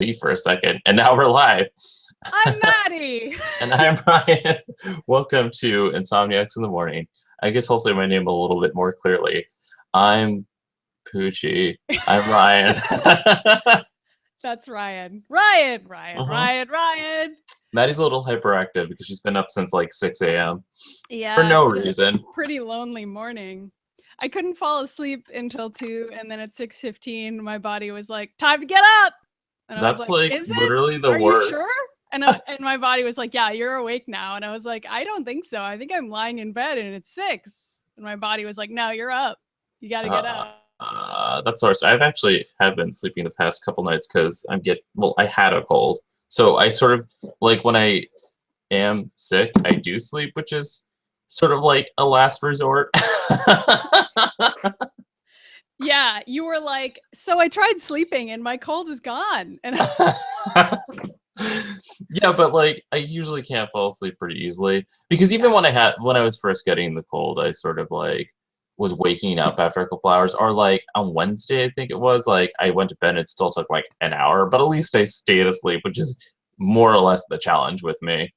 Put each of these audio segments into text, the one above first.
leave for a second, and now we're live. I'm Maddie. And I'm Ryan. Welcome to Insomniacs in the Morning. I guess I'll say my name a little bit more clearly. I'm Poochie. I'm Ryan. That's Ryan. Ryan, Ryan, uh-huh. Ryan, Ryan. Maddie's a little hyperactive because she's been up since like 6 a.m. for Yeah, no it's been a reason. pretty lonely morning. I couldn't fall asleep until 2, and then at 6:15, my body was like, "Time to get up!" And I was That's like, like "Is it? literally the Are you sure?" worst. And my body was like, "Yeah, you're awake now." And I was like, "I don't think so. I think I'm lying in bed and it's 6." And my body was like, "No, you're up. You got to get Uh, up." that's the worst. I've actually have been sleeping the past couple nights because I had a cold. So I sort of like when I am sick, I do sleep, which is sort of like a last resort. Yeah, you were like, "So I tried sleeping and my cold is gone." And Yeah, but like I usually can't fall asleep pretty easily because even yeah. when I was first getting the cold, I sort of like was waking up after a couple hours, or like on Wednesday, I think it was, like I went to bed and it still took like an hour, but at least I stayed asleep, which is more or less the challenge with me.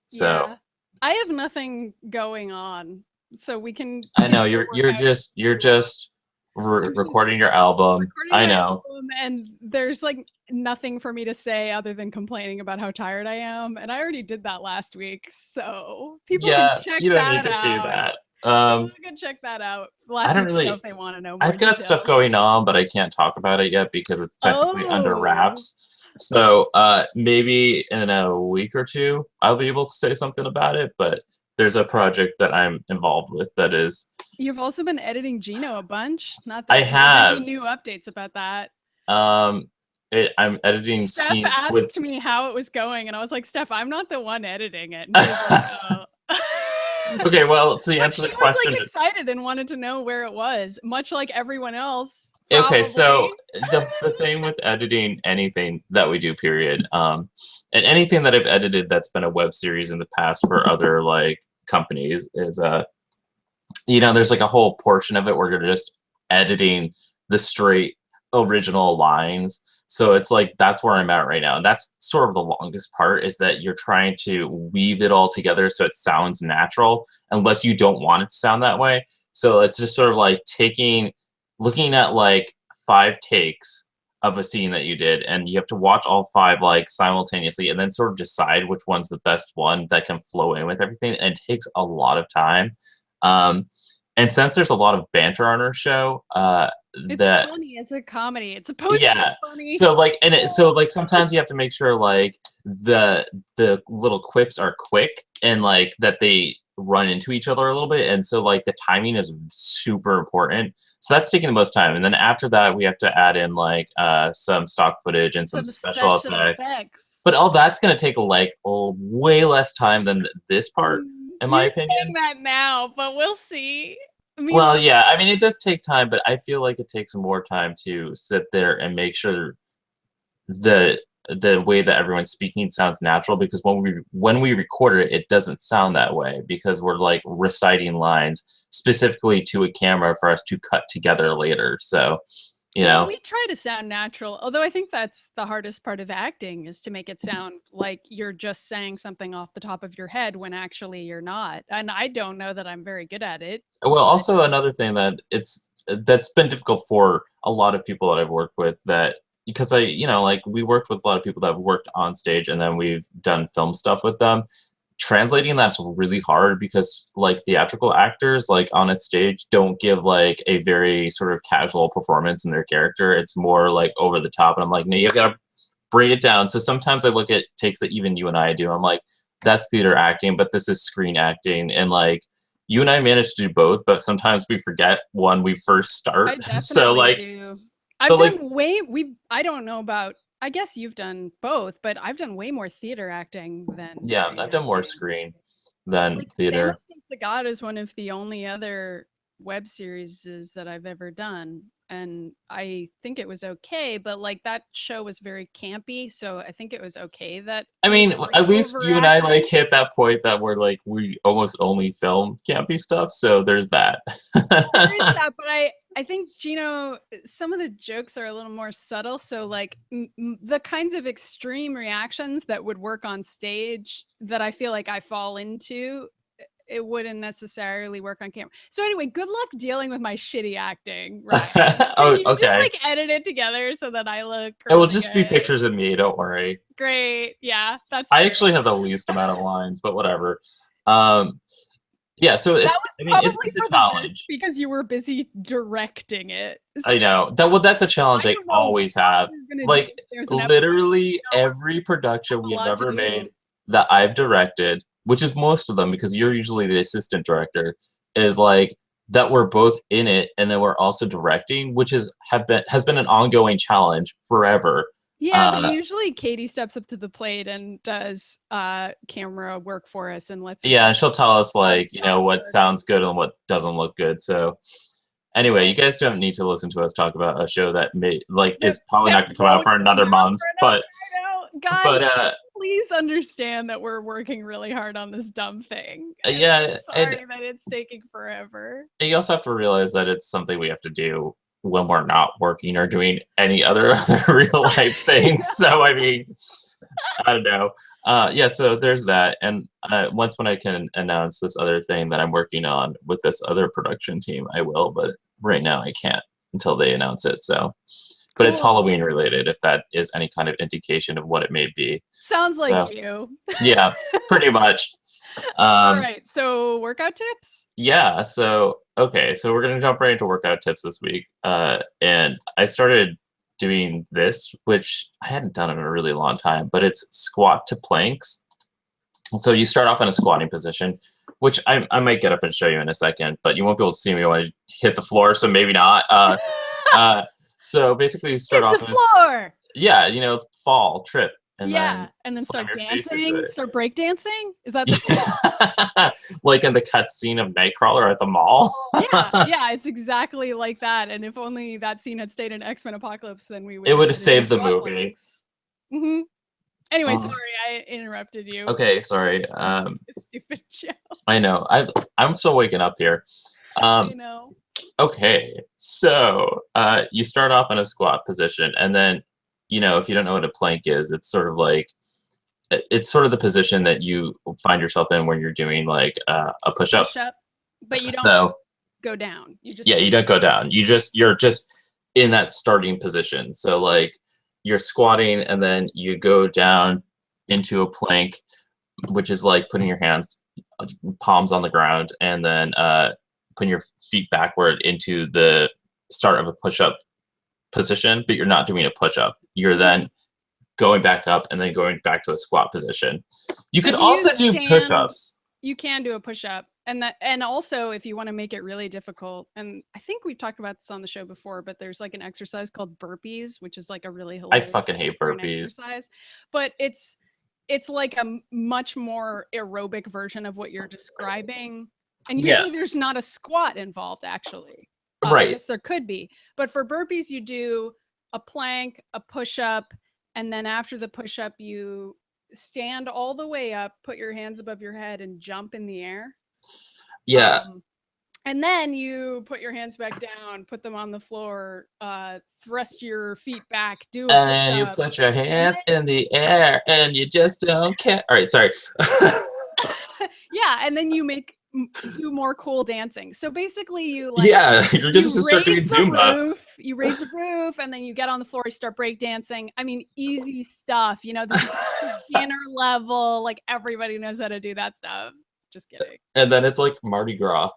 So Yeah. I have nothing going on, so we can I skip know the you're workout just if you're you want. just I'm just recording your album. recording I my know. album, and there's, like, nothing for me to say other than complaining about how tired I am, and I already did that last week, so people can Yeah, check you don't need that to do out. that. People can check that out, I last don't week's show, really. if they wanna know more I've got stuff details. going on, but I can't talk about it yet because it's technically under Oh. wraps. So maybe in a week or two, I'll be able to say something about it. But there's a project that I'm involved with that is. You've also been editing GENO a bunch. Not I that there's any have. new updates about that. Um, I'm editing Steph scenes with. asked me how it was going, and I was like, "Steph, I'm not the one editing it." And she was like, "Oh." Okay, well, to But answer she the was like question, excited and wanted to know where it was, much like everyone else, okay, probably. so the thing with editing anything that we do, period, and anything that I've edited that's been a web series in the past for other like companies is there's like a whole portion of it where you're just editing the straight original lines. So it's like that's where I'm at right now. And that's sort of the longest part, is that you're trying to weave it all together so it sounds natural, unless you don't want it to sound that way. So it's just sort of like looking at like 5 takes of a scene that you did, and you have to watch all 5 like simultaneously and then sort of decide which one's the best one that can flow in with everything. And it takes a lot of time. Um, and since there's a lot of banter on our show, It's that funny. It's a comedy. It's supposed to be yeah. funny. So like, so like sometimes you have to make sure like the little quips are quick and like that they run into each other a little bit, and so like the timing is super important. So that's taking the most time, and then after that we have to add in like some stock footage and some Some special special effects. effects. But all that's going to take like way less time than this part, in my You're opinion. saying that now, but we'll see. I mean, Well, we'll yeah, I mean, see. it does take time, but I feel like it takes more time to sit there and make sure the the way that everyone's speaking sounds natural, because when we record it, it doesn't sound that way because we're like reciting lines specifically to a camera for us to cut together later. So, you Well, know, we try to sound natural, although I think that's the hardest part of acting, is to make it sound like you're just saying something off the top of your head when actually you're not. And I don't know that I'm very good at it, well, but also another thing that's been difficult for a lot of people that I've worked with, that because like we worked with a lot of people that have worked on stage and then we've done film stuff with them. Translating that's really hard because like theatrical actors like on a stage don't give like a very sort of casual performance in their character. It's more like over the top, and I'm like, no, you gotta bring it down. So sometimes I look at takes that even you and I do, I'm like, that's theater acting, but this is screen acting. And like you and I manage to do both, but sometimes we forget when we first start. I so definitely like do. so I've like done way we I don't know about, I guess you've done both, but I've done way more theater acting than yeah, screen I've done more acting. screen than Like theater. Samus Takes the God is one of the only other web series that I've ever done. and I think it was okay, but like that show was very campy, so I think it was okay that I we mean, were, like, at least you and I like overacting. hit that point that we're like we almost only film campy stuff, so there's that. There is that, but I think GENO, some of the jokes are a little more subtle. So like the kinds of extreme reactions that would work on stage that I feel like I fall into, it wouldn't necessarily work on camera. So anyway, good luck dealing with my shitty acting, Ryan. Can Oh, you just okay. like edit it together so that I look It will really just be good? pictures of me, don't worry. Great. Yeah, that's I true. actually have the least amount of lines, but whatever. Um, yeah, so That it's, was I mean, probably it's a for the best challenge. because you were busy directing it. I So know that. Well, that's a challenge I I don't know always what have. you're gonna do Like if there's an episode literally where every production there's we a have lot to ever do. made that I've directed, which is most of them because you're usually the assistant director, is like that we're both in it and then we're also directing, which has been an ongoing challenge forever. Yeah, but Uh, usually Katie steps up to the plate and does camera work for us and lets us yeah, and she'll tell us like what awkward. sounds good and what doesn't look good. So anyway, you guys don't need to listen to us talk about a show that That is probably not going to come out won't for come another out month, for but another. I know. Guys, but please understand that we're working really hard on this dumb thing. And I'm yeah, and sorry that it's taking forever. you also have to realize that it's something we have to do when we're not working or doing any other real life things. So I mean, I don't know. Yeah, so there's that, and once when I can announce this other thing that I'm working on with this other production team, I will. But right now, I can't until they announce it. So, but it's Cool. Halloween related, if that is any kind of indication of what it may be. Sounds like So you. yeah, pretty much. All Um, right. So workout tips? Yeah, so okay, so we're gonna jump right into workout tips this week. And I started doing this, which I hadn't done in a really long time, but it's squat to planks. So you start off in a squatting position, which I might get up and show you in a second, but you won't be able to see me when I hit the floor, so maybe not. Uh, so basically you start Hit off the in floor. yeah, fall, trip, and Yeah. then And then slam start your face into dancing. it. Start break dancing. Is that the Like in the cut scene of Nightcrawler at the mall. yeah, it's exactly like that. And if only that scene had stayed in X-Men Apocalypse, then we would It have would have been doing saved the squat movie. planks. Mm-hmm. Anyway, Uh, sorry I interrupted you. okay, sorry. Stupid show. I know. I'm still waking up here. I Um, know. okay, so you start off in a squat position, and then if you don't know what a plank is, it's sort of like it's sort of the position that you find yourself in when you're doing like a push up. Push up, but you don't So go down. You just yeah, you don't go down. You're just in that starting position. So like you're squatting, and then you go down into a plank, which is like putting your hands palms on the ground and then putting your feet backward into the start of a push-up position, but you're not doing a push-up. You're then going back up and then going back to a squat position. You So could do you also do stand? push-ups. You can do a push-up, and also if you want to make it really difficult, and I think we've talked about this on the show before, but there's like an exercise called burpees, which is like a really I hilarious fucking hate for an burpees. exercise, but it's like a much more aerobic version of what you're describing, and usually there's not a squat involved actually. I Right. guess there could be, but for burpees you do a plank, a push-up, and then after the push-up you stand all the way up, put your hands above your head, and jump in the air. Yeah. And then you put your hands back down, put them on the floor, thrust your feet back, do a And you push-up. put your hands in the air and you just don't care. All right, sorry. Yeah, and then you do more cool dancing. So basically you like you're just to start doing Zumba. You raise the roof, and then you get on the floor, you start break dancing. I mean, easy stuff, this is beginner level, like everybody knows how to do that stuff. Just kidding. And then it's like Mardi Gras.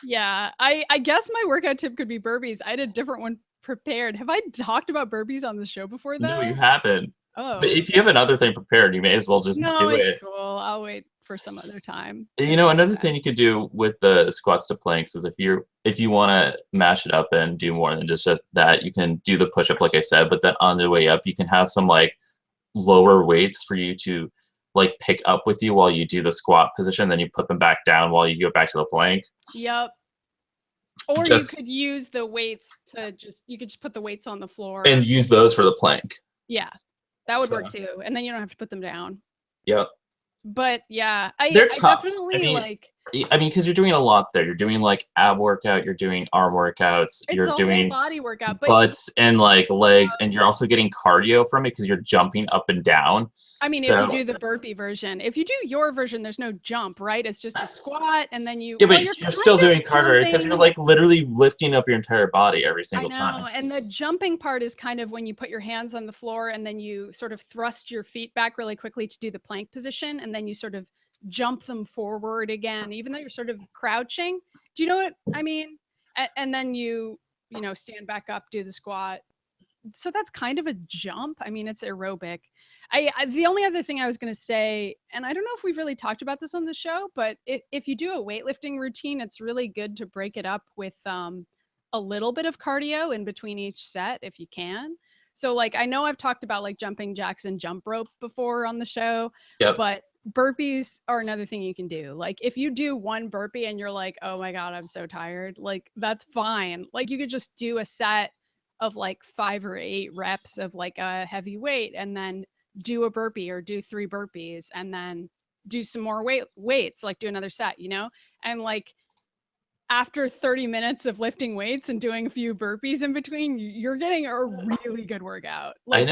Yeah, I guess my workout tip could be burpees. I had a different one prepared. Have I talked about burpees on the show before though? No, you haven't. Oh. But if you have another thing prepared, you may as well just do it. It's cool. I'll wait for some other time. Another thing you could do with the squats to planks is if you want to mash it up and do more than just that, you can do the push up like I said, but then on the way up you can have some like lower weights for you to like pick up with you while you do the squat position, then you put them back down while you go back to the plank. Yep. Or just, you could use the weights to you could just put the weights on the floor. And use those for the plank. Yeah, that would work too. And then you don't have to put them down. Yep. But yeah, They're I tough. definitely like... I mean, because you're doing a lot there. You're doing like ab workout, you're doing arm workouts, you're doing whole body workout, but butts and like legs, and you're also getting cardio from it because you're jumping up and down. I mean, if you do the burpee version, if you do your version, there's no jump, right? It's just a squat, and then you... Yeah, but you're still doing cardio because you're like literally lifting up your entire body every single time. And the jumping part is kind of when you put your hands on the floor and then you sort of thrust your feet back really quickly to do the plank position, and then you sort of jump them forward again, even though you're sort of crouching. Do you know what I mean? And then you stand back up, do the squat. So that's kind of a jump. I mean, it's aerobic. The only other thing I was going to say, and I don't know if we've really talked about this on the show, but if you do a weightlifting routine, it's really good to break it up with a little bit of cardio in between each set if you can. So like, I know I've talked about like jumping jacks and jump rope before on the show, but burpees are another thing you can do. Like if you do one burpee and you're like, oh my God, I'm so tired, like that's fine. Like you could just do a set of like 5 or 8 reps of like a heavy weight, and then do a burpee or do 3 burpees, and then do some more weights, like do another set, and like after 30 minutes of lifting weights and doing a few burpees in between, you're getting a really good workout. Like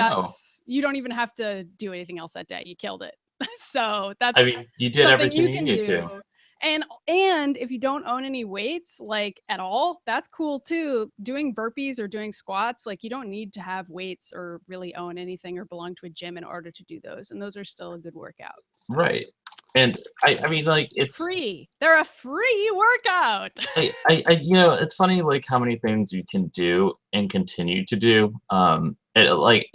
you don't even have to do anything else that day. You killed it. So that's, I mean, you did everything you needed to. And if you don't own any weights like at all, that's cool too. Doing burpees or doing squats, like you don't need to have weights or really own anything or belong to a gym in order to do those. And those are still a good workout. So. Right. And I mean, like it's free. They're a free workout. I it's funny like how many things you can do and continue to do. Like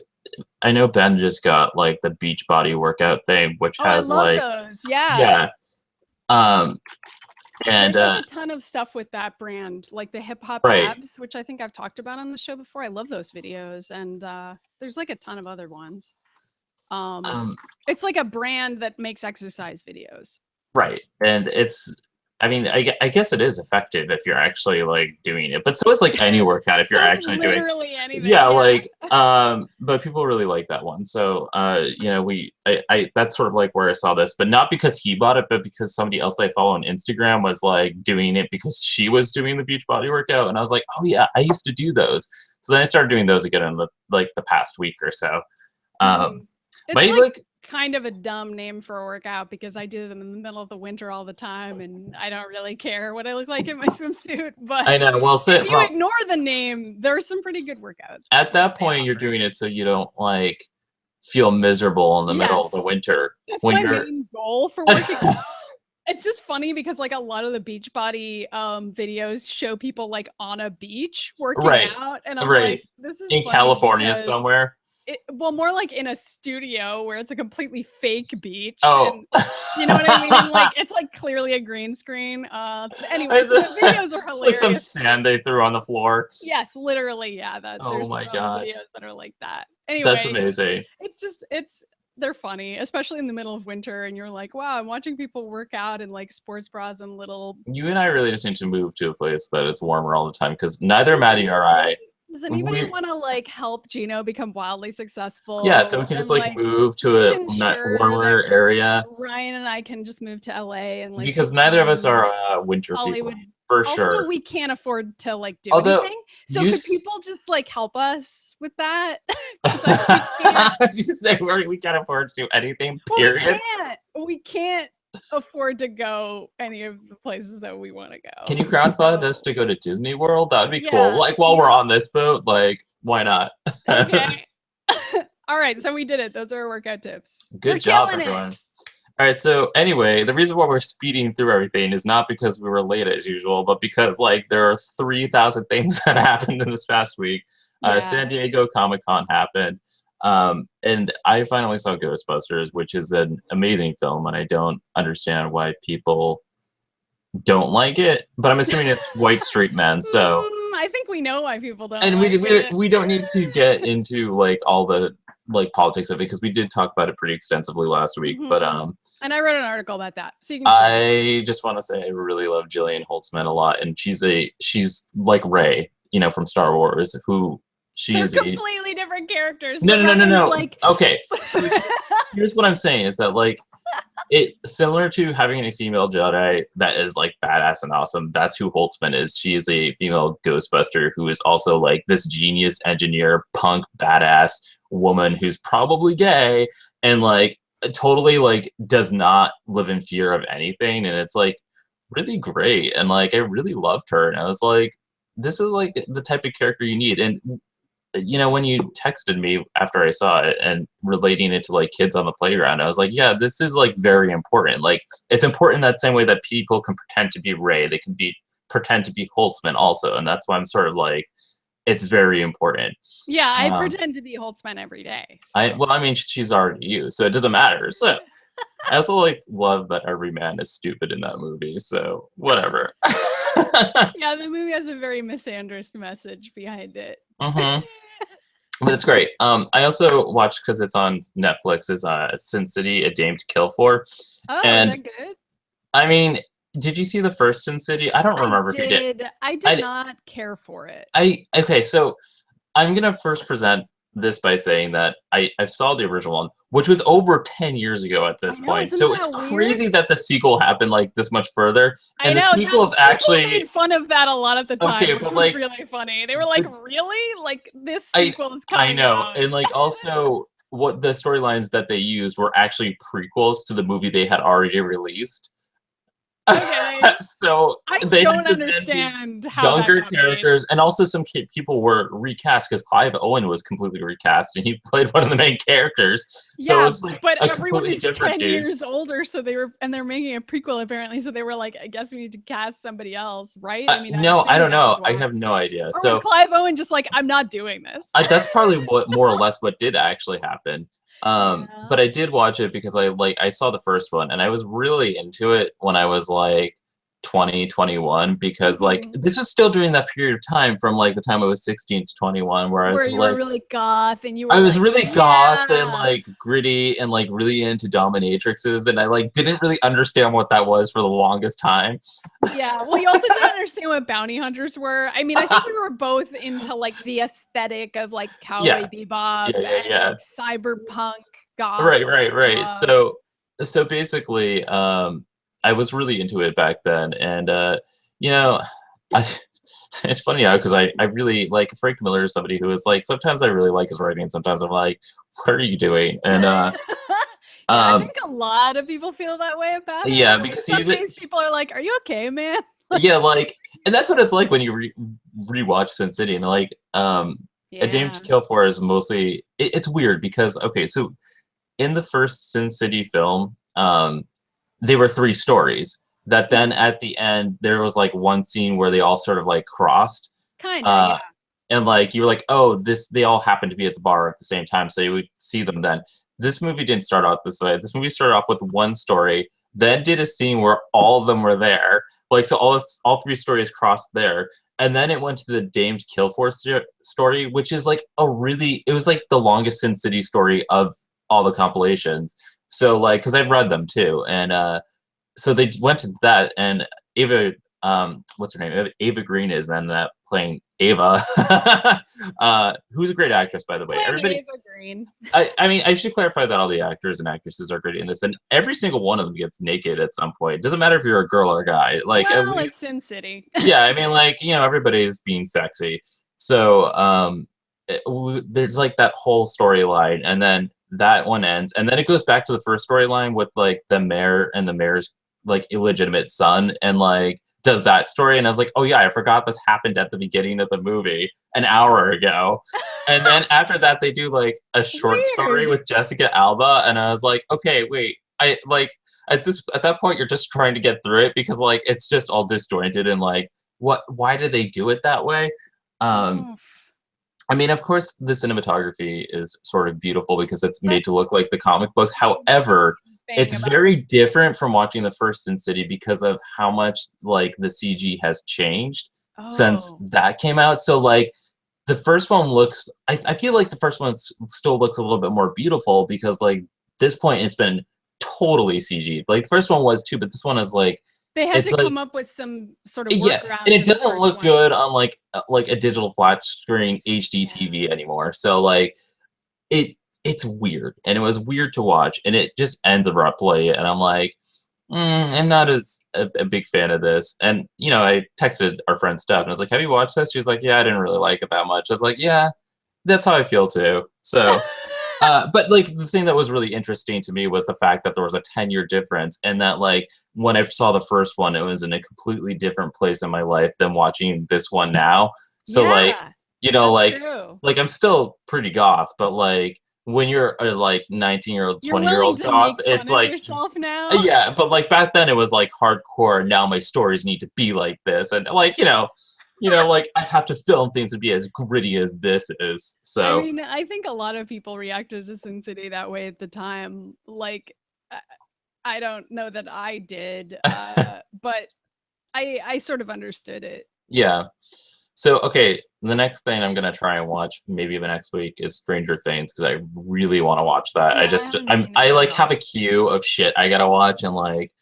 I know Ben just got like the beach body workout thing, which has I love those. Yeah. And there's like a ton of stuff with that brand, like the hip hop abs, which I think I've talked about on the show before. I love those videos, and there's like a ton of other ones. It's like a brand that makes exercise videos. Right, and it's, I mean, I guess it is effective if you're actually like doing it, but so is like any workout if you're actually doing anything. Yeah, like but people really like that one. So I that's sort of like where I saw this, but not because he bought it, but because somebody else that I follow on Instagram was like doing it because she was doing the beach body workout, and I was like, oh yeah, I used to do those. So then I started doing those again in the past week or so. It's like kind of a dumb name for a workout because I do them in the middle of the winter all the time, and I don't really care what I look like in my swimsuit. But I know. Well, if you ignore the name, there are some pretty good workouts. At that point, you're doing it so you don't like feel miserable in the middle of the winter. That's my main goal for working out. It's just funny because like a lot of the beach body videos show people like on a beach working out, and I'm like, this is in California somewhere. Well, more like in a studio where it's a completely fake beach. Oh, and, you know what I mean? Like it's like clearly a green screen. Anyway, so the videos are hilarious. It's like some sand they threw on the floor. Yes, literally. Yeah. Oh my God. Videos that are like that. Anyway, that's amazing. They're funny, especially in the middle of winter, and you're like, wow, I'm watching people work out in like sports bras and little. You and I really just need to move to a place that it's warmer all the time because neither Maddy or I. Does anybody want to like help GENO become wildly successful? Yeah, so we can just like move to a warmer area. Ryan and I can just move to LA and like, because neither of us are winter Hollywood people for also, sure. We can't afford to like do anything. So could people just like help us with that? You say we can't afford to do anything. Period. Well, we can't afford to go any of the places that we want to go. Can you crowdfund us to go to Disney World? That would be cool. Like while we're on this boat, like why not? Okay. All right, so we did it. Those are our workout tips. Good job, everyone. All right, so anyway, the reason why we're speeding through everything is not because we were late as usual, but because like there are 3,000 things that happened in this past week. San Diego Comic-Con happened. And I finally saw Ghostbusters, which is an amazing film, and I don't understand why people don't like it, but I'm assuming it's white straight men, so I think we know why people don't and like we don't need to get into like all the like politics of it because we did talk about it pretty extensively last week. But and I wrote an article about that, so you can. I just want to say I really love Jillian Holtzman a lot, and she's like Rey, you know, from Star Wars, who They're completely different characters. No. Like... Okay, so here's what I'm saying is that like it similar to having a female Jedi that is like badass and awesome. That's who Holtzman is. She is a female Ghostbuster who is also like this genius engineer, punk, badass woman who's probably gay and like totally like does not live in fear of anything. And it's like really great. And like I really loved her. And I was like, this is like the type of character you need. And you know, when you texted me after I saw it and relating it to like kids on the playground, I was like, yeah, this is like very important. Like it's important in that same way that people can pretend to be Rey, they can pretend to be Holtzman also. And that's why I'm sort of like, it's very important. Yeah, I pretend to be Holtzman every day. So. Well, I mean, she's already you, so it doesn't matter. So I also like love that every man is stupid in that movie. So whatever. Yeah, the movie has a very misandrist message behind it. But it's great. I also watched because it's on Netflix. Is Sin City: A Dame to Kill For? Oh, is that good? I mean, did you see the first Sin City? I don't remember if you did. I did not care for it. Okay, so I'm gonna first present this by saying that I saw the original one, which was over 10 years ago at this point. So it's crazy that the sequel happened like this much further. And the sequel is actually made fun of that a lot at the time. Okay, which but was like really funny. They were like, really? Like this sequel is coming I know. out. And like also what the storylines that they used were actually prequels to the movie they had already released. Okay. So I they don't understand how younger characters, and also some people were recast because Clive Owen was completely recast, and he played one of the main characters. So it's like but a everyone completely is different 10 dude. years older, so they're making a prequel apparently. So they were like, I guess we need to cast somebody else, right? I mean, no, I don't know. I have no idea. Or so was Clive Owen just like, I'm not doing this? That's probably what more or less what did actually happen. But I did watch it because I saw the first one and I was really into it when I was like 20, 21 because like this was still during that period of time from like the time I was 16 to 21 where I was were really goth and you were I was really goth and like gritty and like really into dominatrixes and I like didn't really understand what that was for the longest time. Yeah, well you also didn't understand what bounty hunters were. I mean, I think we were both into like the aesthetic of like Cowboy Bebop and like, cyberpunk goth. Right. So basically I was really into it back then, and you know, it's funny now because I really like Frank Miller is somebody who is like sometimes I really like his writing, and sometimes I'm like, what are you doing? And I think a lot of people feel that way about it. Yeah, because some days people are like, "Are you okay, man?" Yeah, like, and that's what it's like when you rewatch Sin City, and like, A Dame to Kill For is mostly it's weird because okay, so in the first Sin City film, they were 3 stories that then at the end there was like one scene where they all sort of like crossed and like you were like, oh, they all happened to be at the bar at the same time, so you would see them then. This movie didn't start off this way. This movie started off with one story, then did a scene where all of them were there, like so all 3 stories crossed there, and then it went to the Dame to Kill For story, which is like it was like the longest Sin City story of all the compilations. So like, because I've read them too, and so they went to that, and Ava, what's her name? Ava Green is then that playing Ava, who's a great actress by the way. Everybody, Ava Green. I mean, I should clarify that all the actors and actresses are great in this, and every single one of them gets naked at some point. It doesn't matter if you're a girl or a guy. Like, well, it's Sin City. Yeah, I mean, like everybody's being sexy. So there's like that whole storyline, and then that one ends, and then it goes back to the first storyline with like the mayor and the mayor's like illegitimate son, and like does that story, and I was like, oh yeah, I forgot this happened at the beginning of the movie an hour ago. And then after that they do like a short story with Jessica Alba, and I was like, okay, wait, I like at that point you're just trying to get through it because like it's just all disjointed and like why did they do it that way? I mean, of course, the cinematography is sort of beautiful because it's made to look like the comic books. However, it's very different from watching the first Sin City because of how much like the CG has changed since that came out. So like the first one looks. I feel like the first one still looks a little bit more beautiful because like this point it's been totally CG. Like the first one was too, but this one is like They had it's to like come up with some sort of yeah, workarounds. and it in the doesn't first look one. good on like a digital flat screen HD TV anymore. So like it's weird, and it was weird to watch, and it just ends abruptly, and I'm like. I'm not as a big fan of this. And, you know, I texted our friend Steph and I was like, have you watched this? She's like, yeah, I didn't really like it that much. I was like, yeah, that's how I feel too. So, but like the thing that was really interesting to me was the fact that there was a 10-year difference and that like when I saw the first one, it was in a completely different place in my life than watching this one now. So like, you know, like I'm still pretty goth, but like, when you're a like 19-year-old, 20-year-old goth, it's like yourself now. yeah, but like back then it was like hardcore. Now my stories need to be like this, and like like I have to film things to be as gritty as this is. So I mean, I think a lot of people reacted to Sin City that way at the time. Like, I don't know that I did, but I sort of understood it. yeah. So okay, the next thing I'm gonna try and watch maybe the next week is Stranger Things because I really want to watch that. Yeah, I like have a queue of shit I gotta watch and like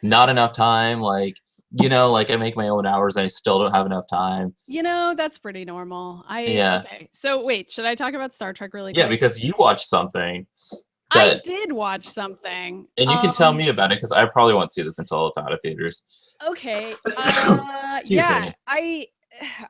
not enough time. Like like I make my own hours and I still don't have enough time. You know, that's pretty normal. Yeah. Okay. So wait, should I talk about Star Trek really Yeah, quick? because you watched something I that, did watch something. and you can tell me about it because I probably won't see this until it's out of theaters. Okay. Excuse me.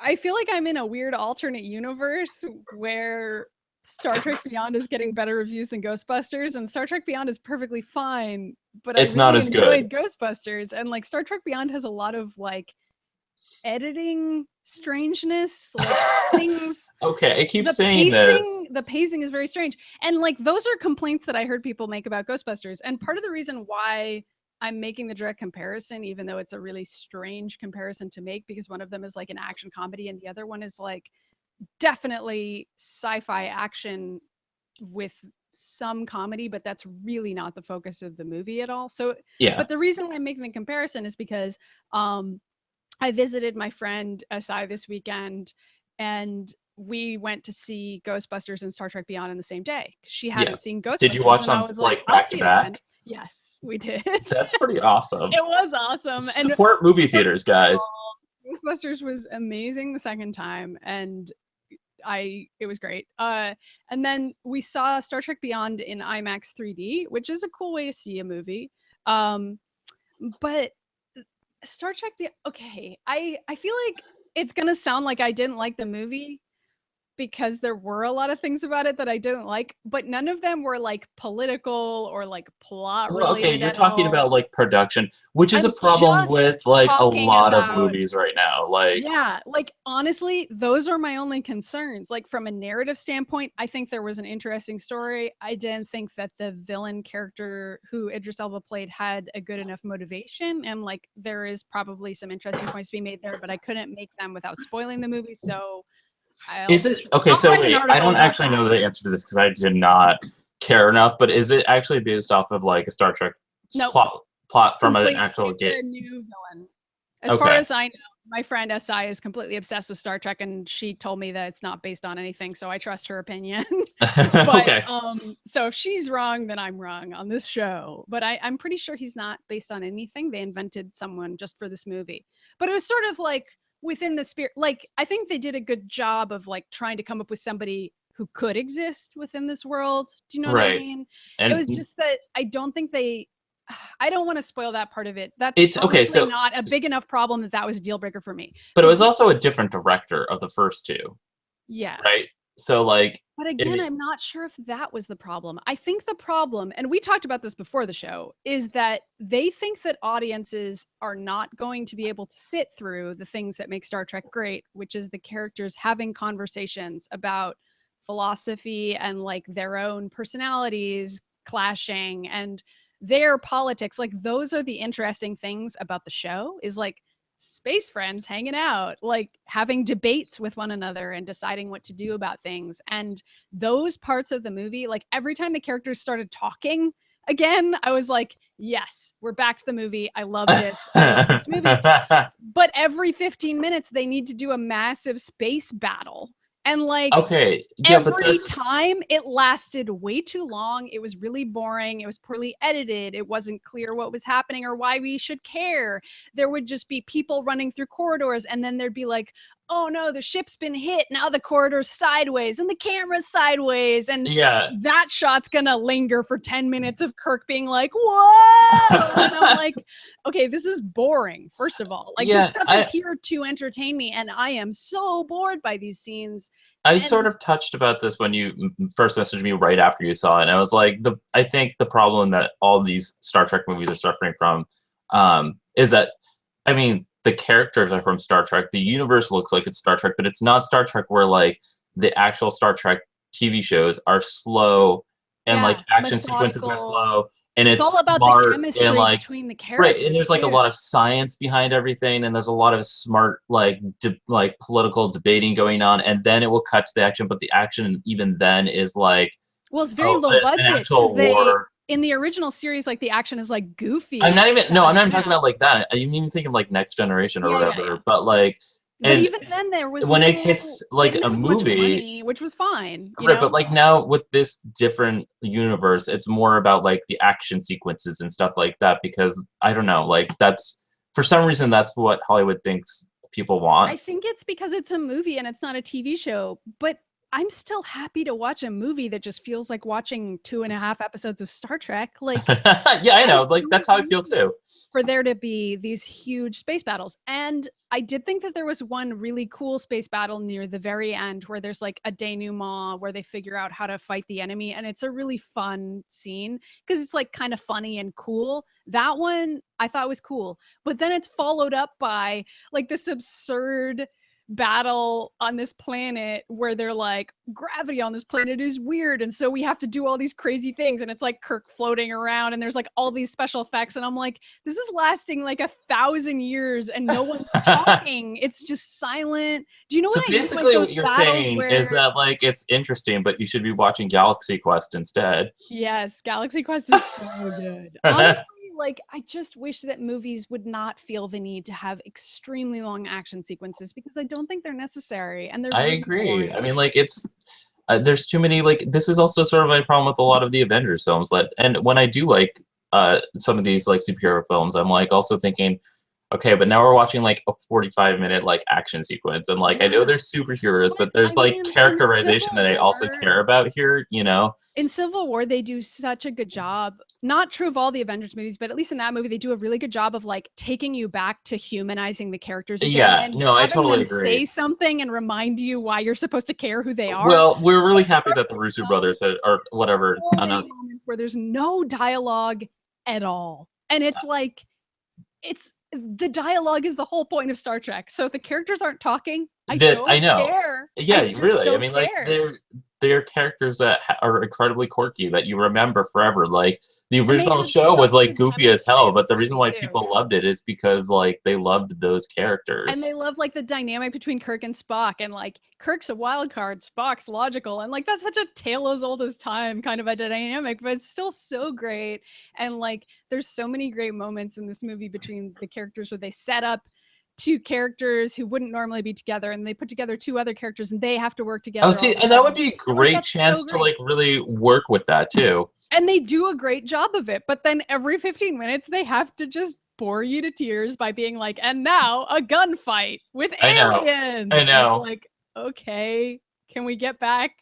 I feel like I'm in a weird alternate universe where Star Trek Beyond is getting better reviews than Ghostbusters, and Star Trek Beyond is perfectly fine, but It's I not really as enjoyed good. Ghostbusters, and like Star Trek Beyond has a lot of like editing strangeness, like things. Okay, I keep saying this. The pacing is very strange, and like those are complaints that I heard people make about Ghostbusters, and part of the reason why I'm making the direct comparison, even though it's a really strange comparison to make, because one of them is like an action comedy and the other one is like definitely sci-fi action with some comedy, but that's really not the focus of the movie at all. So Yeah. but the reason why I'm making the comparison is because I visited my friend SI this weekend, and we went to see Ghostbusters and Star Trek Beyond in the same day. She hadn't seen Ghostbusters. Did you watch and them I was like I'll back see to it then. back? Yes, we did. That's pretty awesome. It was awesome. Support movie theaters, guys. Ghostbusters was amazing the second time, and it was great. And then we saw Star Trek Beyond in IMAX 3D, which is a cool way to see a movie. But Star Trek okay, I feel like it's gonna sound like I didn't like the movie because there were a lot of things about it that I didn't like, but none of them were like political or like plot related. Well, okay, you're talking about like production, which is I'm a problem with like a lot of about, movies right now. Like yeah, like honestly, those are my only concerns. Like from a narrative standpoint, I think there was an interesting story. I didn't think that the villain character who Idris Elba played had a good enough motivation, and like there is probably some interesting points to be made there, but I couldn't make them without spoiling the movie. So is it okay? So wait, I don't actually know the answer to this because I did not care enough. But is it actually based off of like a Star Trek plot from an actual game? A new villain. As far as I know, my friend SI is completely obsessed with Star Trek, and she told me that it's not based on anything, so I trust her opinion. But, okay. So if she's wrong, then I'm wrong on this show. But I'm pretty sure he's not based on anything. They invented someone just for this movie. But it was sort of like within the spirit. Like I think they did a good job of like trying to come up with somebody who could exist within this world. Do you know what I mean? And it was just that I don't think I don't want to spoil that part of it. That's okay. So not a big enough problem that was a deal breaker for me. But it was also a different director of the first two. Yes. Right. So like. But again, I'm not sure if that was the problem. I think the problem, and we talked about this before the show, is that they think that audiences are not going to be able to sit through the things that make Star Trek great, which is the characters having conversations about philosophy and like their own personalities clashing and their politics. Like those are the interesting things about the show, is like space friends hanging out, like having debates with one another and deciding what to do about things. And those parts of the movie, like every time the characters started talking again, I was like, yes, we're back to the movie. I love this. I love this movie. But every 15 minutes, they need to do a massive space battle. And like Okay, yeah, but every that's time it lasted way too long. It was really boring. It was poorly edited. It wasn't clear what was happening or why we should care. There would just be people running through corridors, and then there'd be like, oh no, the ship's been hit. Now the corridor's sideways and the camera's sideways. And yeah. that shot's gonna linger for 10 minutes of Kirk being like, whoa. And I'm like, okay, this is boring, first of all. Like, this stuff is here to entertain me, and I am so bored by these scenes. I sort of touched about this when you first messaged me right after you saw it, and I was like, I think the problem that all these Star Trek movies are suffering from is that, I mean, the characters are from Star Trek. The universe looks like it's Star Trek, but it's not Star Trek where, like, the actual Star Trek TV shows are slow and, like, action sequences are slow. And it's all about smart, the chemistry and, like, between the characters. Right, and there's like a lot of science behind everything, and there's a lot of smart, like, political debating going on, and then it will cut to the action. But the action, even then, is like, well, it's very low budget. An actual war. In the original series, like, the action is like goofy. I'm not even talking about like that. I'm even thinking like Next Generation or whatever. But like. But even then, there was when it hits like a movie, money, which was fine, right? But like now with this different universe, it's more about like the action sequences and stuff like that. Because I don't know, like that's for some reason that's what Hollywood thinks people want. I think it's because it's a movie and it's not a TV show. But I'm still happy to watch a movie that just feels like watching 2.5 episodes of Star Trek. Like, yeah, I know. Like, that's how I feel too. For there to be these huge space battles. And I did think that there was one really cool space battle near the very end where there's like a denouement where they figure out how to fight the enemy. And it's a really fun scene because it's like kind of funny and cool. That one I thought was cool. But then it's followed up by like this absurd battle on this planet where they're like, gravity on this planet is weird, and so we have to do all these crazy things, and it's like Kirk floating around and there's like all these special effects, and I'm like, this is lasting like 1,000 years and no one's talking. It's just silent. Do you know what I mean? So basically like what you're saying is that like it's interesting, but you should be watching Galaxy Quest instead. Yes, Galaxy Quest is so good. Honestly, like, I just wish that movies would not feel the need to have extremely long action sequences because I don't think they're necessary. And they're I really agree. boring. I mean, like, it's there's too many. Like, this is also sort of my problem with a lot of the Avengers films. And when I do like some of these like superhero films, I'm like also thinking, okay, but now we're watching like a 45-minute like action sequence, and like I know there's superheroes, but there's like characterization that I also care about here, you know. In Civil War, they do such a good job. Not true of all the Avengers movies, but at least in that movie, they do a really good job of like taking you back to humanizing the characters again. Yeah, and no, I totally them agree. Say something and remind you why you're supposed to care who they are. Well, we're really happy that the Russo brothers or whatever. Moments where there's no dialogue at all, and it's like, it's the dialogue is the whole point of Star Trek. So if the characters aren't talking, I don't care. Yeah, really. I mean, care. like they're characters that are incredibly quirky that you remember forever. Like the original show was like goofy as hell, but the reason why people loved it is because like they loved those characters. And they loved like the dynamic between Kirk and Spock, and like Kirk's a wild card, Spock's logical, and like that's such a tale as old as time kind of a dynamic, but it's still so great. And like there's so many great moments in this movie between the characters where they set up two characters who wouldn't normally be together, and they put together two other characters and they have to work together. Oh, see, and that would be a great chance to like really work with that too. And they do a great job of it, but then every 15 minutes they have to just bore you to tears by being like, and now a gunfight with aliens. I know. It's like, okay, can we get back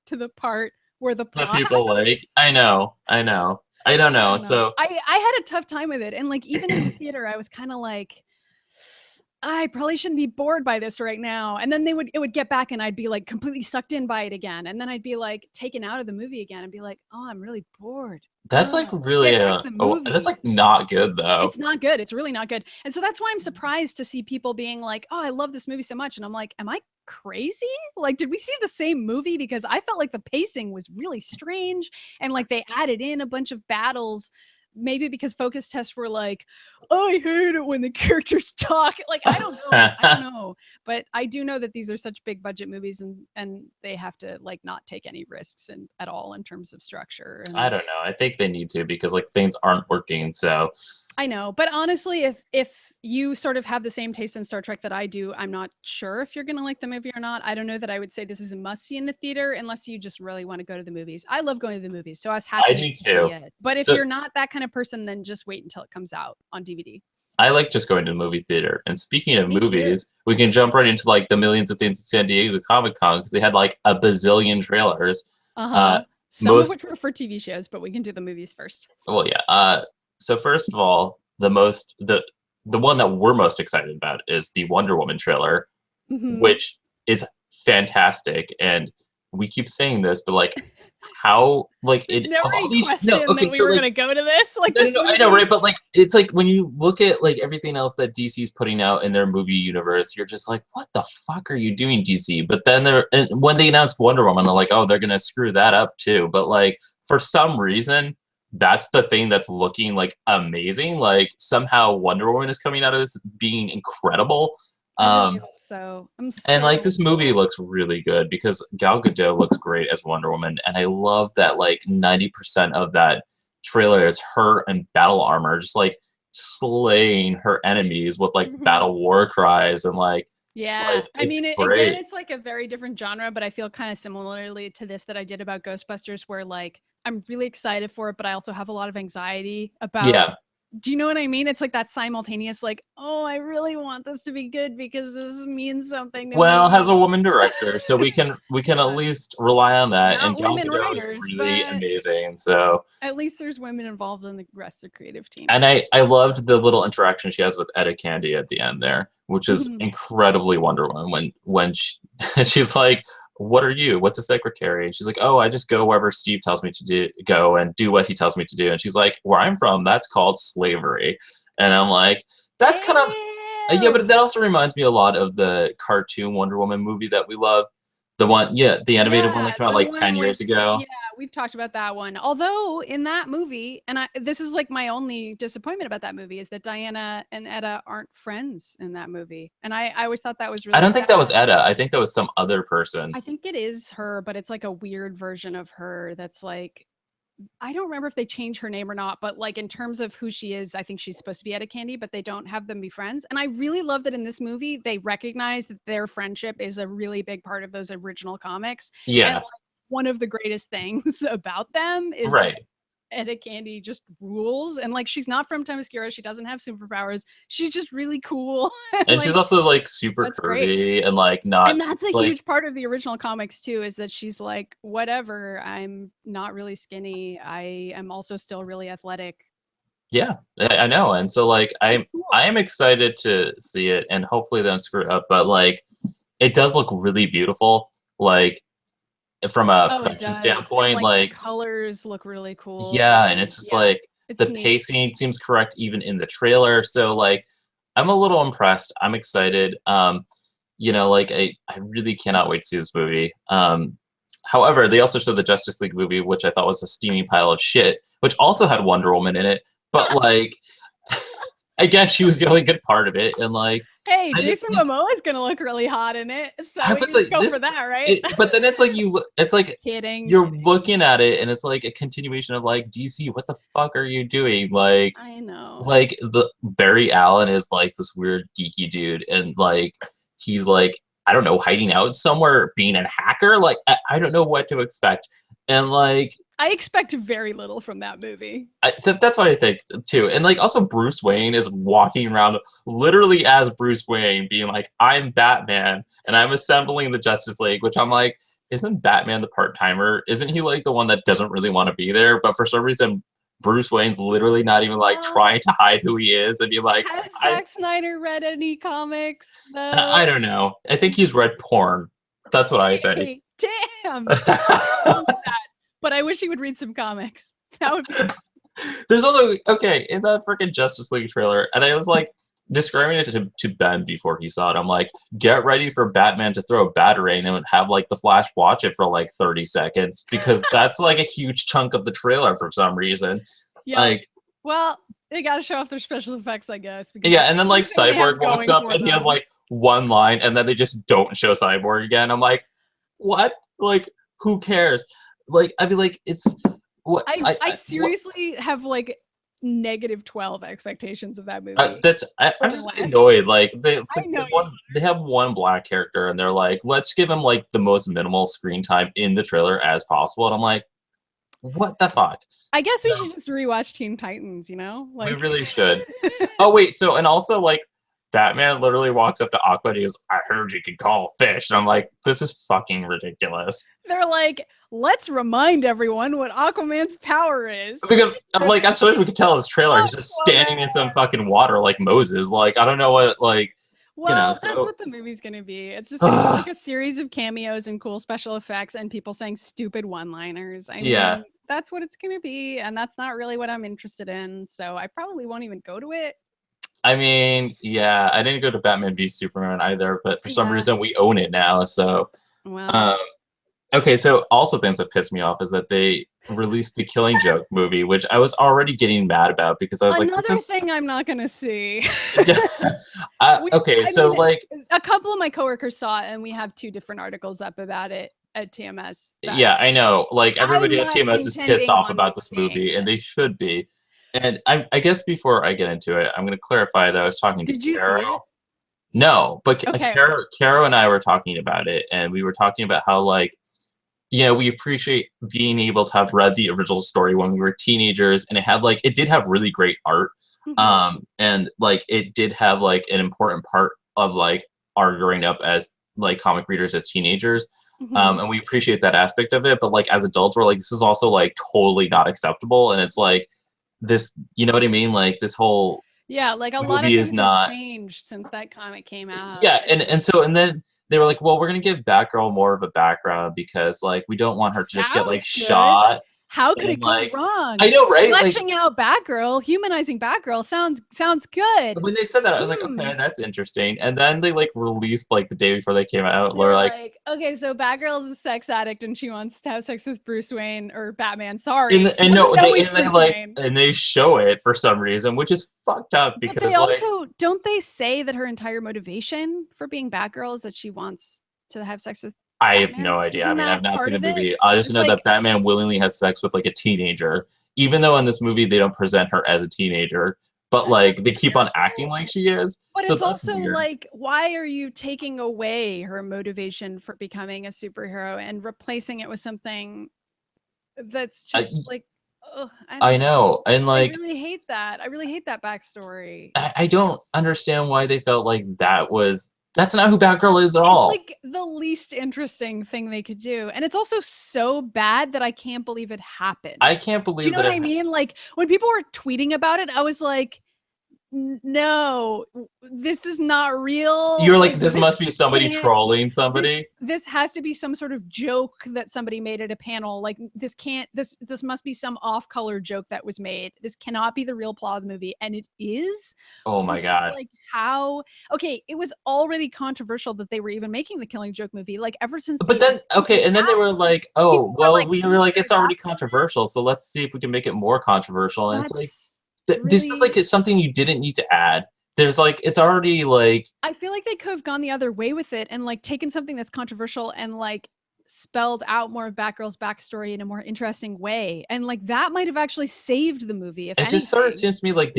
to the part where the plot people happens? like, I know. I don't know. So I had a tough time with it, and like even in the theater, I was kind of like, I probably shouldn't be bored by this right now. And then it would get back and I'd be like completely sucked in by it again. And then I'd be like taken out of the movie again and be like, oh, I'm really bored. That's like really, that's like not good though. It's not good. It's really not good. And so that's why I'm surprised to see people being like, oh, I love this movie so much. And I'm like, am I crazy? Like, did we see the same movie? Because I felt like the pacing was really strange. And like they added in a bunch of battles. Maybe because focus tests were like, I hate it when the characters talk. Like, I don't know. But I do know that these are such big budget movies and they have to like not take any risks at all in terms of structure. And I don't know. I think they need to because like things aren't working. So I know, but honestly, if you sort of have the same taste in Star Trek that I do, I'm not sure if you're gonna like the movie or not. I don't know that I would say this is a must see in the theater unless you just really want to go to the movies. I love going to the movies, so I was I happy do to see too. it. But if So you're not that kind of person, then just wait until it comes out on DVD. I like just going to the movie theater. And speaking of Me too. movies, we can jump right into like the millions of things at San Diego Comic Con because they had like a bazillion trailers. Uh, Some of most which were for TV shows, but we can do the movies first. well, yeah. So first of all, the one that we're most excited about is the Wonder Woman trailer, which is fantastic. And we keep saying this, but like how like There's it never of all any these no question okay that we so were like gonna go to this. Like no, no, this no, I movie. know, right? But like, it's like when you look at like everything else that DC's putting out in their movie universe, you're just like, what the fuck are you doing, DC? But then when they announced Wonder Woman, they're like, oh, they're gonna screw that up too. But like, for some reason, that's the thing that's looking like amazing. Like somehow Wonder Woman is coming out of this being incredible. I really Um, hope so. I'm and like so this movie looks really good because Gal Gadot looks great as Wonder Woman, and I love that like 90% of that trailer is her in battle armor, just like slaying her enemies with like battle war cries and yeah. I it's mean, again, great. it's like a very different genre, but I feel kind of similarly to this that I did about Ghostbusters, where like I'm really excited for it, but I also have a lot of anxiety about. Yeah. Do you know what I mean? It's like that simultaneous, like, oh, I really want this to be good because this means something to Well, has a me. woman director, so we can at least rely on that. And Not Gal women Gadot is writers, really but amazing. So at least there's women involved in the rest of the creative team. and I loved the little interaction she has with Etta Candy at the end there, which is incredibly Wonder Woman when she's like, "What are you? What's a secretary?" And she's like, "Oh, I just go wherever Steve tells me to go and do what he tells me to do." And she's like, "Where I'm from, that's called slavery." And I'm like, "That's kind of yeah," but that also reminds me a lot of the cartoon Wonder Woman movie that we love. The one, yeah, the animated one that came out the like one 10 years with ago. we've talked about that one. Although in that movie, and this is like my only disappointment about that movie is that Diana and Etta aren't friends in that movie, and I always thought that was I really don't think that was sad. Etta. I think that was some other person. I think it is her, but it's like a weird version of her that's like I don't remember if they changed her name or not, but like in terms of who she is, I think she's supposed to be Etta Candy, but they don't have them be friends. And I really love that in this movie, they recognize that their friendship is a really big part of those original comics. And Yeah, like, one of the greatest things about them is right. Etta Candy just rules. And like, she's not from Themyscira. She doesn't have superpowers. She's just really cool. And And she's like, also like super that's great. curvy and like not And that's a like huge part of the original comics too, is that she's like, whatever, I'm not really skinny. I am also still really athletic. yeah, I know. And so like It's cool. I am excited to see it and hopefully they don't screw it up, but like it does look really beautiful. Like from a Oh, it production does. And standpoint, like the like colors look really cool. yeah, and And it's just yeah, like it's the neat. pacing seems correct even in the trailer. So like I'm a little impressed. I'm excited. Like I really cannot wait to see this movie. However, they also showed the Justice League movie, which I thought was a steaming pile of shit, which also had Wonder Woman in it. But like, I guess she was the only good part of it, and like, Hey, I Jason Momoa is gonna look really hot in it. So I we was just like, go this, for that, right? but then it's like it's like Kidding. you're looking at it, and it's like a continuation of like DC. What the fuck are you doing? I know. Like the Barry Allen is like this weird geeky dude, and like he's like I don't know, hiding out somewhere, being a hacker. Like I don't know what to expect, and like I expect very little from that movie. so that's what I think too. And like also Bruce Wayne is walking around literally as Bruce Wayne, being like, "I'm Batman and I'm assembling the Justice League," which I'm like, isn't Batman the part timer? Isn't he like the one that doesn't really want to be there? But for some reason, Bruce Wayne's literally not even like trying to hide who he is and be like, Has I Zack Snyder read any comics though? I don't know. I think he's read porn. That's what I think. Hey, damn. But I wish he would read some comics. That would be There's also okay in that freaking Justice League trailer, and I was like describing it to Ben before he saw it. I'm like, get ready for Batman to throw a batarang and have like the Flash watch it for like 30 seconds because that's like a huge chunk of the trailer for some reason. yeah. Like, well, they got to show off their special effects, I guess. yeah, and then like Cyborg walks up and he has them. like one line, and then they just don't show Cyborg again. I'm like, what? Like, who cares? Like, I mean, like, it's what I seriously have like -12 expectations of that movie. I'm just annoyed. Like it's like know they have one black character, and they're like, let's give him like the most minimal screen time in the trailer as possible. And I'm like, what the fuck? I guess we should just rewatch Teen Titans. You know, we really should. Oh wait, so and also like Batman literally walks up to Aqua and he goes, "I heard you could call fish," and I'm like, this is fucking ridiculous. They're like, let's remind everyone what Aquaman's power is. Because, like, as soon as we could tell in this trailer, he's just standing in some fucking water like Moses. Like, I don't know what, like, well, that's what the movie's gonna be. It's just gonna be like a series of cameos and cool special effects and people saying stupid one-liners. I mean, that's what it's gonna be, and that's not really what I'm interested in. So I probably won't even go to it. I mean, yeah, I didn't go to Batman v Superman either, but for some reason we own it now. So, okay, so also things that pissed me off is that they released the Killing Joke movie, which I was already getting mad about because I was like, this is... thing I'm not gonna see. Okay, so like a couple of my coworkers saw it, and we have 2 different articles up about it at TMS. Yeah, I know. Like everybody at TMS is pissed off about this movie, and they should be. And I guess before I get into it, I'm going to clarify that I was talking to Caro. Did you see it? No, but Caro and I were talking about it, and we were talking about how, like, you know, we appreciate being able to have read the original story when we were teenagers, and it did have really great art, and like it did have like an important part of like our growing up as like comic readers as teenagers. And we appreciate that aspect of it, but like as adults, we're like, this is also like totally not acceptable, and it's like this, you know what I mean? Like this whole like a lot of things have changed since that comic came out. Yeah, and then they were like, well, we're gonna give Batgirl more of a background because like we don't want her to just get like shot. How could it go wrong? I know, right? Fleshing out Batgirl, humanizing Batgirl sounds good. When they said that, I was like, okay, that's interesting. And then they like released like the day before they came out, they're like, okay, so Batgirl is a sex addict and she wants to have sex with Bruce Wayne or Batman. Sorry, and they show it for some reason, which is fucked up because but they also don't they say that her entire motivation for being Batgirl is that she wants to have sex with I have no idea. I mean, I've not seen the movie. I just know that Batman willingly has sex with like a teenager, even though in this movie they don't present her as a teenager, but like they keep on acting like she is. But it's also like, why are you taking away her motivation for becoming a superhero and replacing it with something that's just like, I know, and like I really hate that. I really hate that backstory. I don't understand why they felt like that's not who Batgirl is at all. It's like the least interesting thing they could do. And it's also so bad that I can't believe it happened. I can't believe that. Do you know what I mean? Like when people were tweeting about it, I was like, no, this is not real. You're like, this must be somebody trolling somebody. This has to be some sort of joke that somebody made at a panel. Like this must be some off-color joke that was made. This cannot be the real plot of the movie. And it is. Oh my God. Like how, okay, it was already controversial that they were even making the Killing Joke movie. Like ever since. But then, okay, and then they were like, oh, well, we were like, it's already controversial. So let's see if we can make it more controversial. And it's like, this is like something you didn't need to add. There's like, it's already like. I feel like they could have gone the other way with it and like taken something that's controversial and like spelled out more of Batgirl's backstory in a more interesting way. And like that might have actually saved the movie. If anything. Just sort of seems to me like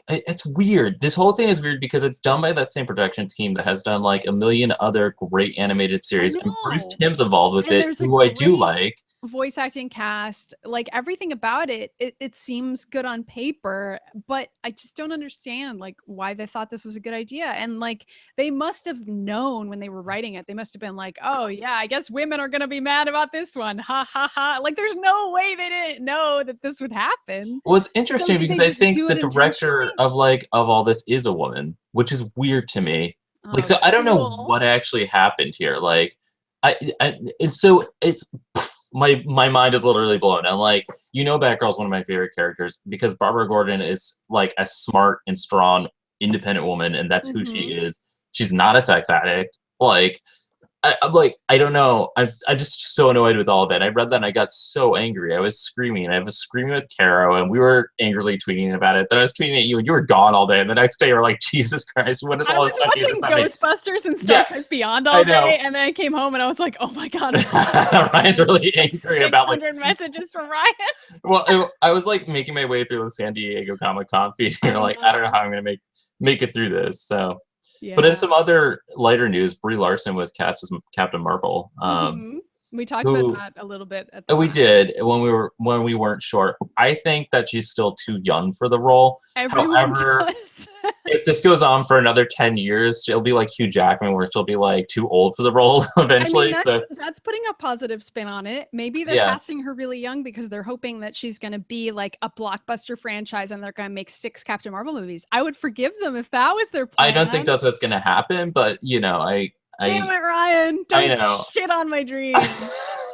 it's weird. This whole thing is weird because it's done by that same production team that has done like a million other great animated series. And Bruce Timm's involved with it, who I do like. Voice acting cast, like everything about it seems good on paper, but I just don't understand like why they thought this was a good idea. And like they must have known when they were writing it, they must have been like, oh yeah, I guess women are gonna be mad about this one, ha ha ha. Like there's no way they didn't know that this would happen. Well, it's interesting because I think the director of all this is a woman, which is weird to me. Like, so I don't know what actually happened here. Like and so it's my mind is literally blown. And like, you know, Batgirl's one of my favorite characters because Barbara Gordon is like a smart and strong, independent woman, and that's who she is. She's not a sex addict. Like, I'm like, I don't know. I'm just so annoyed with all of it. I read that and I got so angry. I was screaming. I was screaming with Caro, and we were angrily tweeting about it. Then I was tweeting at you, and you were gone all day. And the next day, you were like, Jesus Christ, what is I all was this stuff you watching just sent me? Ghostbusters and Star Trek Beyond all day, and then I came home and I was like, oh my god, Ryan's really angry about like 600 messages from Ryan. Well, I was like making my way through the San Diego Comic-Con feed. You're like, I don't know how I'm gonna make it through this. So, Yeah. but in some other lighter news, Brie Larson was cast as Captain Marvel. We talked about that a little bit at the We time. did when we weren't sure. I think that she's still too young for the role. Everyone However, does. if this goes on for another 10 years, she'll be like Hugh Jackman, where she'll be like too old for the role eventually. I mean, that's putting a positive spin on it. Maybe they're casting her really young because they're hoping that she's going to be like a blockbuster franchise and they're going to make 6 Captain Marvel movies. I would forgive them if that was their plan. I don't think that's what's going to happen, but you know, Damn it, Ryan! Don't shit on my dreams.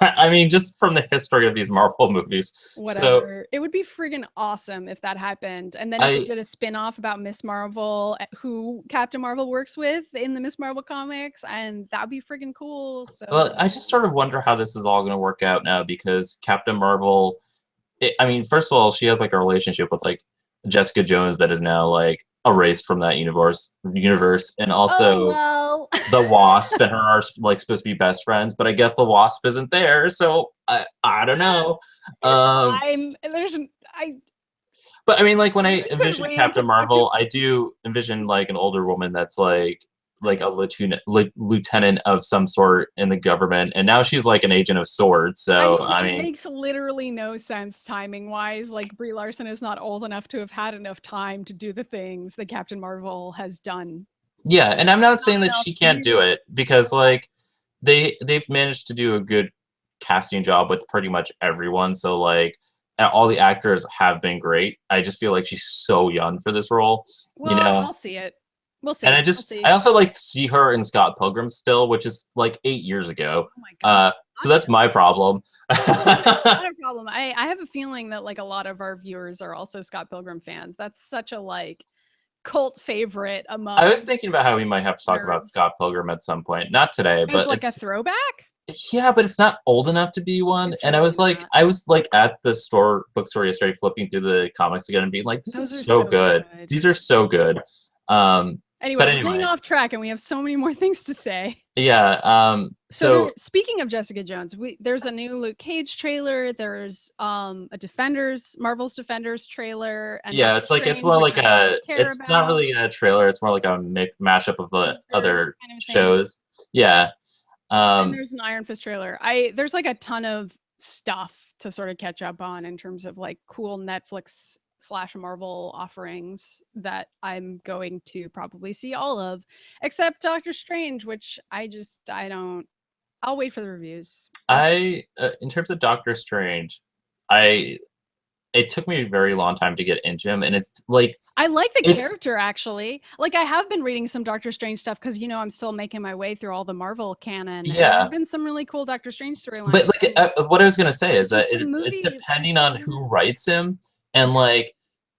I mean, just from the history of these Marvel movies. Whatever. It would be friggin' awesome if that happened. And then if they did a spin-off about Miss Marvel, who Captain Marvel works with in the Miss Marvel comics, and that'd be friggin' cool. So well, I just sort of wonder how this is all going to work out now, because Captain Marvel, I mean, first of all, she has like a relationship with like Jessica Jones that is now like erased from that universe, and also the Wasp and her are like supposed to be best friends, but I guess the Wasp isn't there, so I don't know. Fine. But I mean, like when I envision Captain Marvel, I do envision like an older woman that's like a lieutenant of some sort in the government, and now she's like an agent of sorts. So I mean, it makes literally no sense timing wise. Like Brie Larson is not old enough to have had enough time to do the things that Captain Marvel has done. Yeah, and I'm not saying that she can't do it, because like they've managed to do a good casting job with pretty much everyone. So like all the actors have been great. I just feel like she's so young for this role. Well, I'll see it. We'll see. And I also like see her in Scott Pilgrim still, which is like 8 years ago. Oh my God. So that's my problem. Not a problem. I have a feeling that like a lot of our viewers are also Scott Pilgrim fans. That's such a like cult favorite among. I was thinking about how we might have to talk about Scott Pilgrim at some point. Not today, but like a throwback. Yeah, but it's not old enough to be one. And I was like at the bookstore yesterday, flipping through the comics again and being like, this is so good. These are so good. Anyway, we're getting off track and we have so many more things to say. Yeah. So speaking of Jessica Jones, there's a new Luke Cage trailer. There's a Marvel's Defenders trailer. And yeah, it's like it's more like it's not really a trailer. It's more like a mashup of the other shows. Yeah. And there's an Iron Fist trailer. There's like a ton of stuff to sort of catch up on in terms of like cool Netflix / Marvel offerings that I'm going to probably see all of, except Doctor Strange, which I'll wait for the reviews. In terms of Doctor Strange, it took me a very long time to get into him, and it's like I like the character actually. Like I have been reading some Doctor Strange stuff because I'm still making my way through all the Marvel canon. Yeah, and there have been some really cool Doctor Strange storylines. But like what I was gonna say is that it's depending on who writes him, and like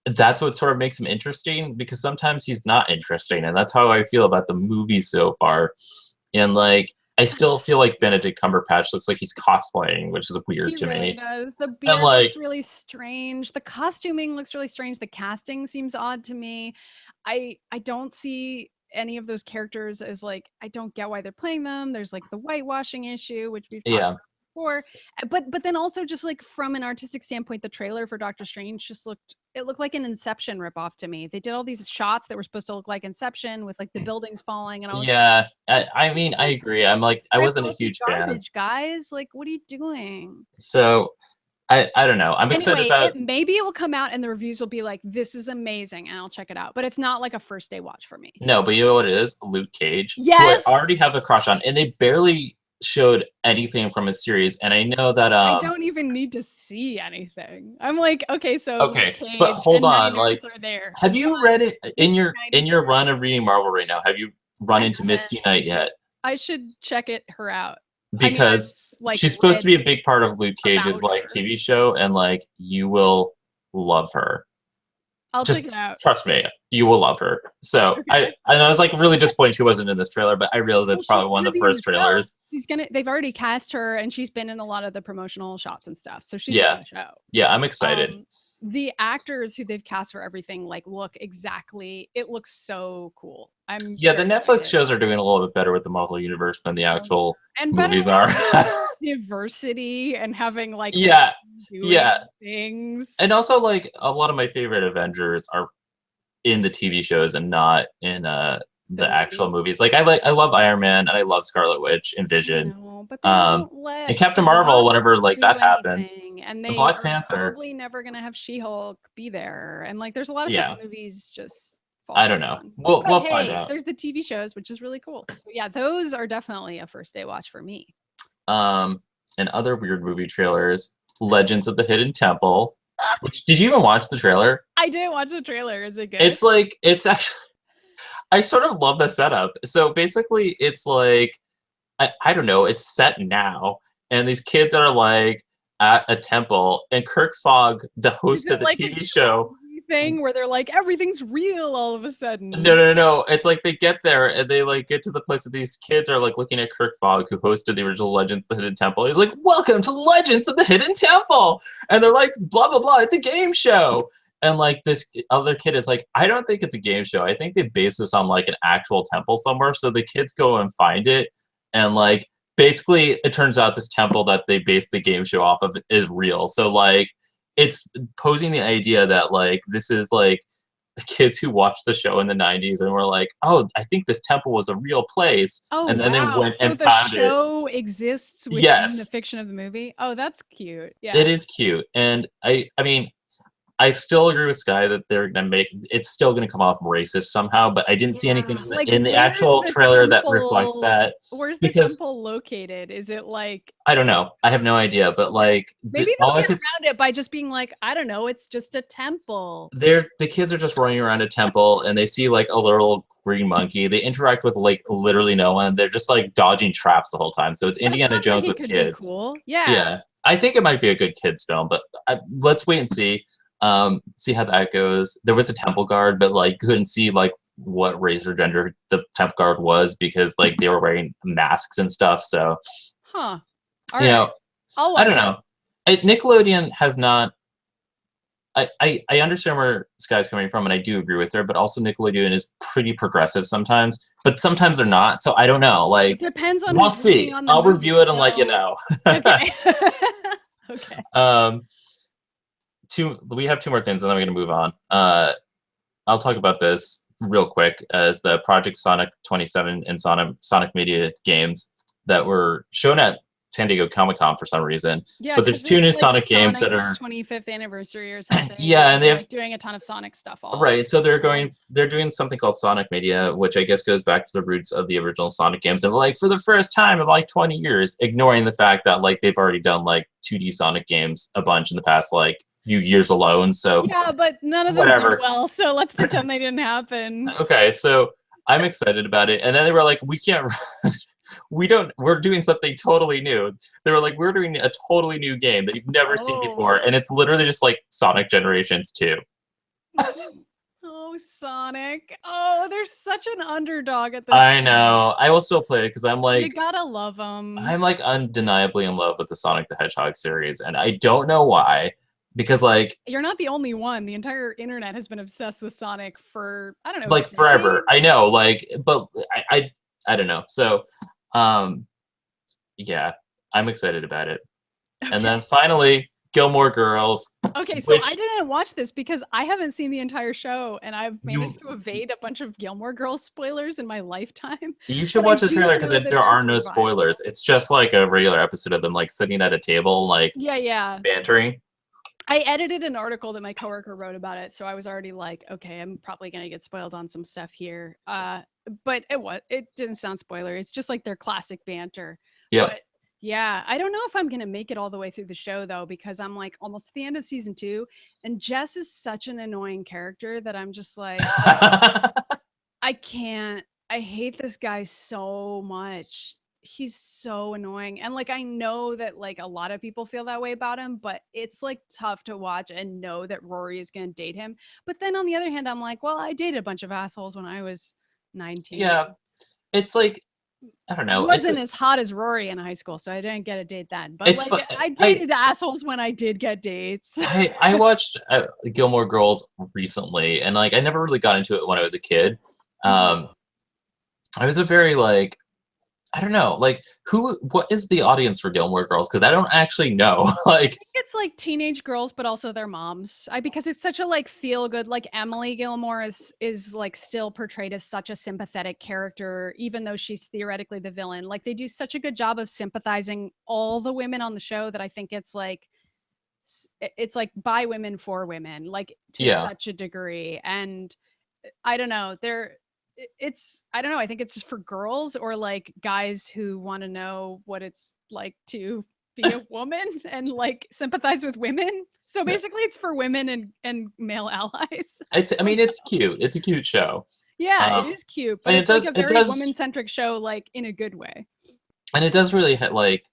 that's what sort of makes him interesting, because sometimes he's not interesting, and that's how I feel about the movie so far. And like I still feel like Benedict Cumberbatch looks like he's cosplaying, which is weird to me. He does. The beard looks really strange. The costuming looks really strange. The casting seems odd to me. I don't see any of those characters as like, I don't get why they're playing them. There's like the whitewashing issue, which we've talked about before. But then also just like from an artistic standpoint, the trailer for Doctor Strange looked like an Inception ripoff to me. They did all these shots that were supposed to look like Inception with like the buildings falling, and I was I mean, I agree. I'm like, I wasn't a huge fan. Guys, like, what are you doing? So I don't know. I'm excited about maybe it will come out and the reviews will be like, this is amazing, and I'll check it out. But it's not like a first day watch for me. No, but you know what it is? Luke Cage. Yes. Who I already have a crush on, and they barely showed anything from a series, and I know that I don't even need to see anything. I'm like, okay, but hold on, like, there. Have you read it in your run of reading Marvel right now? Have you run into Misty Knight yet? I should check her out, because she's supposed to be a big part of Luke Cage's like TV show, and like you will love her. I'll check it out. Trust me, you will love her. So I was like really disappointed she wasn't in this trailer, but I realized it's probably one of the first trailers. They've already cast her, and she's been in a lot of the promotional shots and stuff, so she's in the show. Yeah, I'm excited. The actors who they've cast for everything look exactly. It looks so cool. The Netflix shows are doing a little bit better with the Marvel universe than the actual movies are. Diversity and having things, and also like a lot of my favorite Avengers are in the TV shows and not in the actual movies. Like I love Iron Man and I love Scarlet Witch and Vision. But they don't let and Captain Marvel whenever that happens. And they Black are Panther. probably never gonna have She-Hulk be there. And there's a lot of stuff in movies just I don't know. We'll find out. There's the TV shows, which is really cool. So yeah, those are definitely a first day watch for me. And other weird movie trailers, Legends of the Hidden Temple. Which did you even watch the trailer? I didn't watch the trailer. Is it good? It's actually I sort of love the setup. So basically it's like I don't know, it's set now and these kids are like at a temple and Kirk Fogg, the host of the TV show thing where they're like everything's real all of a sudden. No. It's like they get there and they get to the place that these kids are looking at Kirk Fogg, who hosted the original Legends of the Hidden Temple. He's like, "Welcome to Legends of the Hidden Temple," and they're like, "Blah blah blah, it's a game show." And this other kid is like, "I don't think it's a game show. I think they base this on an actual temple somewhere." So the kids go and find it, and basically it turns out this temple that they based the game show off of is real. So it's posing the idea that this is kids who watched the show in the 90s and were like, "Oh, I think this temple was a real place." Oh, and then they went and the found show exists within the fiction of the movie. Oh, that's cute. Yeah, it is cute. And I mean, I still agree with Sky that they're gonna it's still gonna come off racist somehow, but I didn't see anything in the actual trailer that reflects that. Where's the temple located? Is it I don't know. I have no idea, but maybe they'll get around it by just being I don't know, it's just a temple. The kids are just running around a temple and they see a little green monkey. They interact with literally no one. They're just dodging traps the whole time. So it's Indiana Jones with kids. Cool. Yeah. Yeah. I think it might be a good kids film, but let's wait and see. See how that goes. There was a temple guard, but couldn't see what race or gender the temple guard was because they were wearing masks and stuff. So, All right. I don't know. Nickelodeon has not. I understand where Sky's coming from, and I do agree with her. But also, Nickelodeon is pretty progressive sometimes, but sometimes they're not. So I don't know. It depends on. We'll see. I'll review it and let you know. Okay. Okay. We have two more things and then we're going to move on. I'll talk about this real quick as the Project Sonic 27 and Sonic Media games that were shown at San Diego Comic-Con for some reason. Yeah, but there's two new Sonic games that are 25th anniversary or something. Yeah, and they're doing a ton of Sonic stuff. Right, so they're doing something called Sonic Media, which I guess goes back to the roots of the original Sonic games. And for the first time in 20 years, ignoring the fact that they've already done 2D Sonic games a bunch in the past few years alone. So yeah, but none of them did well. So let's pretend they didn't happen. Okay, so I'm excited about it. And then they were like, "We can't." We're doing something totally new. They were like, "We're doing a totally new game that you've never seen before." And it's literally just Sonic Generations 2. Oh, Sonic. Oh, they're such an underdog at this I know. I will still play it because I'm you gotta love them. I'm undeniably in love with the Sonic the Hedgehog series. And I don't know why. Because you're not the only one. The entire internet has been obsessed with Sonic for, I don't know, forever. I know. But I don't know. So yeah, I'm excited about it. Okay. And then finally, Gilmore Girls. Okay, so I didn't watch this because I haven't seen the entire show, and I've managed to evade a bunch of Gilmore Girls spoilers in my lifetime. You should watch this trailer because there are no spoilers. It's just a regular episode of them sitting at a table, bantering. I edited an article that my coworker wrote about it, so I was already okay, I'm probably gonna get spoiled on some stuff here. But it didn't sound spoiler. It's just their classic banter. Yeah. But yeah, I don't know if I'm gonna make it all the way through the show though, because I'm almost to the end of season 2, and Jess is such an annoying character that I'm just I can't. I hate this guy so much. he's so annoying. And like, I know that like a lot of people feel that way about him, but it's like tough to watch and know that Rory is going to date him. But then on the other hand, I'm like, well, I dated a bunch of assholes when I was 19. Yeah, it's like, I don't I know. wasn't as hot as Rory in high school, so I didn't get a date then. But It's like, I dated assholes when I did get dates. I watched Gilmore Girls recently, and like I never really got into it when I was a kid. I was a very like, I don't know, like what is the audience for Gilmore Girls? Because I don't actually know. Like, It's like teenage girls, but also their moms. Because it's such a like feel good. Like Emily Gilmore is like still portrayed as such a sympathetic character, even though she's theoretically the villain. Like they do such a good job of sympathizing all the women on the show that I think it's like by women for women, like to such a degree. And I don't know, I don't know, I think it's just for girls or like guys who want to know what it's like to be a woman and like sympathize with women. So basically it's for women and male allies. I mean, it's cute. It's a cute show. Yeah, it is cute, but it's like a very woman-centric show, like in a good way. And it does really like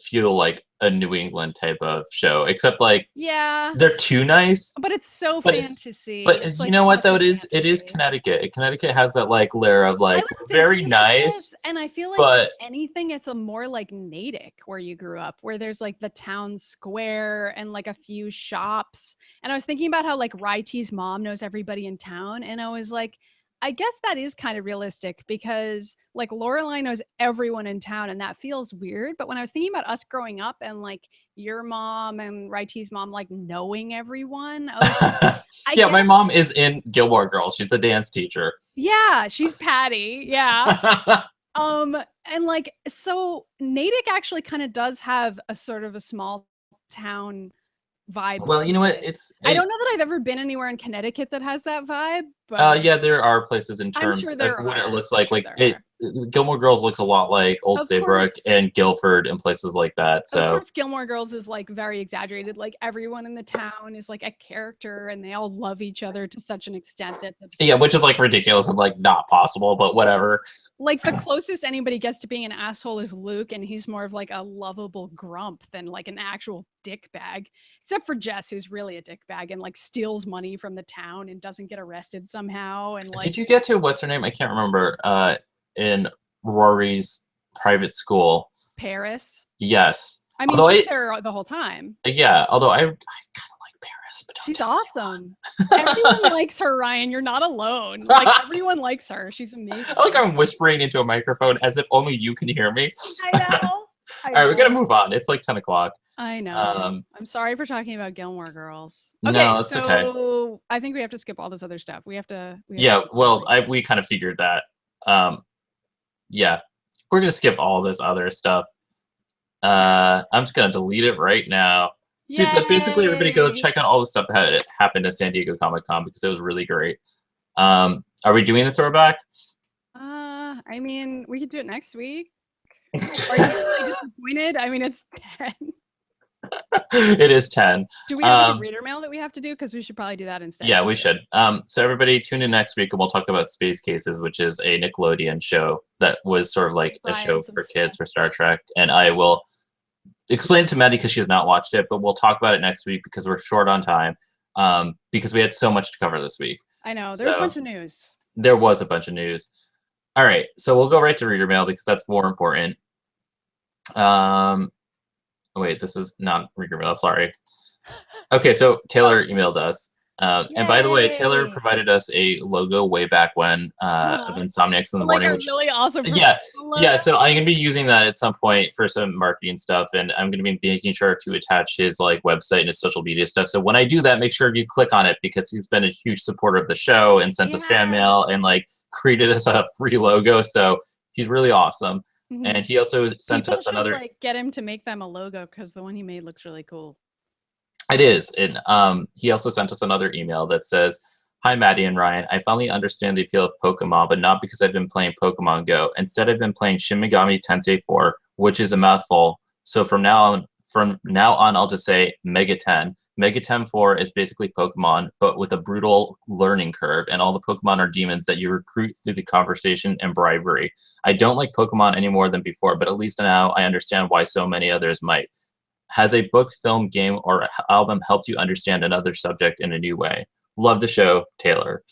feel like a New England type of show, except like they're too nice, but it's so fantasy. But it's you like know what though, it is Connecticut. Connecticut has that like layer of like very nice, and I feel like if anything, it's a more like Natick where you grew up, where there's like the town square and like a few shops. And I was thinking about how like Rye-T's mom knows everybody in town, and I was like, I guess that is kind of realistic because like Lorelai knows everyone in town and that feels weird. But when I was thinking about us growing up and like your mom and Rye-T's mom, like knowing everyone. Yeah, my mom is in Gilmore Girls. She's a dance teacher. Yeah, she's Patty. Yeah. And like, so Natick actually kind of does have a sort of a small town vibe. Well, you know what? I don't know that I've ever been anywhere in Connecticut that has that vibe, but yeah, there are places in terms of what it looks like. Like Gilmore Girls looks a lot like Old Saybrook and Guilford and places like that. So of course, Gilmore Girls is like very exaggerated. Like everyone in the town is like a character, and they all love each other to such an extent that which is like ridiculous and like not possible, but whatever. Like the closest anybody gets to being an asshole is Luke, and he's more of like a lovable grump than like an actual dick bag. Except for Jess, who's really a dick bag and like steals money from the town and doesn't get arrested somehow. And like, did you get to what's her name? I can't remember. In Rory's private school, Paris. Yes, I mean, she's there the whole time. Yeah, although I kind of like Paris, but she's awesome. Everyone likes her, Ryan. You're not alone. Like everyone likes her. She's amazing. I like I'm whispering into a microphone as if only you can hear me. I know. All right, we gotta move on. It's like 10 o'clock. I know. I'm sorry for talking about Gilmore Girls. Okay, no, it's okay. I think we have to skip all this other stuff. We have to. We kind of figured that. Yeah, we're gonna skip all this other stuff. I'm just gonna delete it right now. Yay! Dude, but basically everybody go check out all the stuff that happened at San Diego Comic-Con because it was really great. Are we doing the throwback? I mean, we could do it next week. Are you really disappointed? I mean, it's 10. It is 10. Do we have a reader mail that we have to do? Because we should probably do that instead. Yeah, we should. So everybody tune in next week and we'll talk about Space Cases, which is a Nickelodeon show that was sort of like a show for kids for Star Trek. And I will explain it to Maddy because she has not watched it, but we'll talk about it next week because we're short on time because we had so much to cover this week. I know. There's a bunch of news. There was a bunch of news. All right. So we'll go right to reader mail because that's more important. Wait, this is not reader mail. Sorry. Okay, so Taylor emailed us. And by the way, Taylor provided us a logo way back when of Insomniacs in the morning. Which really awesome. Yeah. So I'm gonna be using that at some point for some marketing stuff, and I'm gonna be making sure to attach his like website and his social media stuff. So when I do that, make sure you click on it because he's been a huge supporter of the show and sends us fan mail and like created us a free logo. So he's really awesome. Mm-hmm. And he also sent us another. Like get him to make them a logo because the one he made looks really cool. It is. And he also sent us another email that says, "Hi, Maddy and Ryan. I finally understand the appeal of Pokemon, but not because I've been playing Pokemon Go. Instead, I've been playing Shin Megami Tensei 4, which is a mouthful. So from now on, from now on, I'll just say Mega 10. Mega 10 4 is basically Pokemon, but with a brutal learning curve, and all the Pokemon are demons that you recruit through the conversation and bribery. I don't like Pokemon any more than before, but at least now I understand why so many others might. Has a book, film, game, or album helped you understand another subject in a new way? Love the show, Taylor.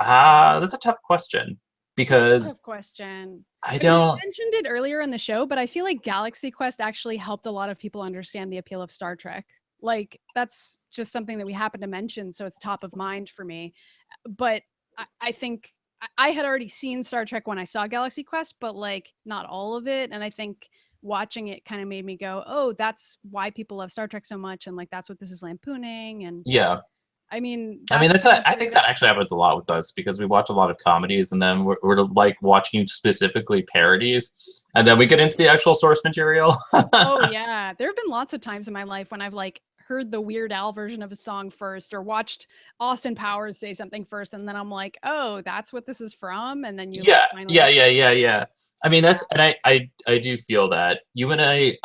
That's a tough question because tough question. I don't. You mentioned it earlier in the show, but I feel like Galaxy Quest actually helped a lot of people understand the appeal of Star Trek. Like that's just something that we happen to mention, so it's top of mind for me. But I think I had already seen Star Trek when I saw Galaxy Quest, but like not all of it. And I think watching it kind of made me go, oh, that's why people love Star Trek so much, and like that's what this is lampooning. And Yeah. I mean, I think that actually happens a lot with us because we watch a lot of comedies and then we're like watching specifically parodies, and then we get into the actual source material. Oh yeah, there have been lots of times in my life when I've like heard the Weird Al version of a song first, or watched Austin Powers say something first, and then I'm like, oh, that's what this is from. And then you Yeah, like, yeah. I mean, that's, and I do feel that you and I,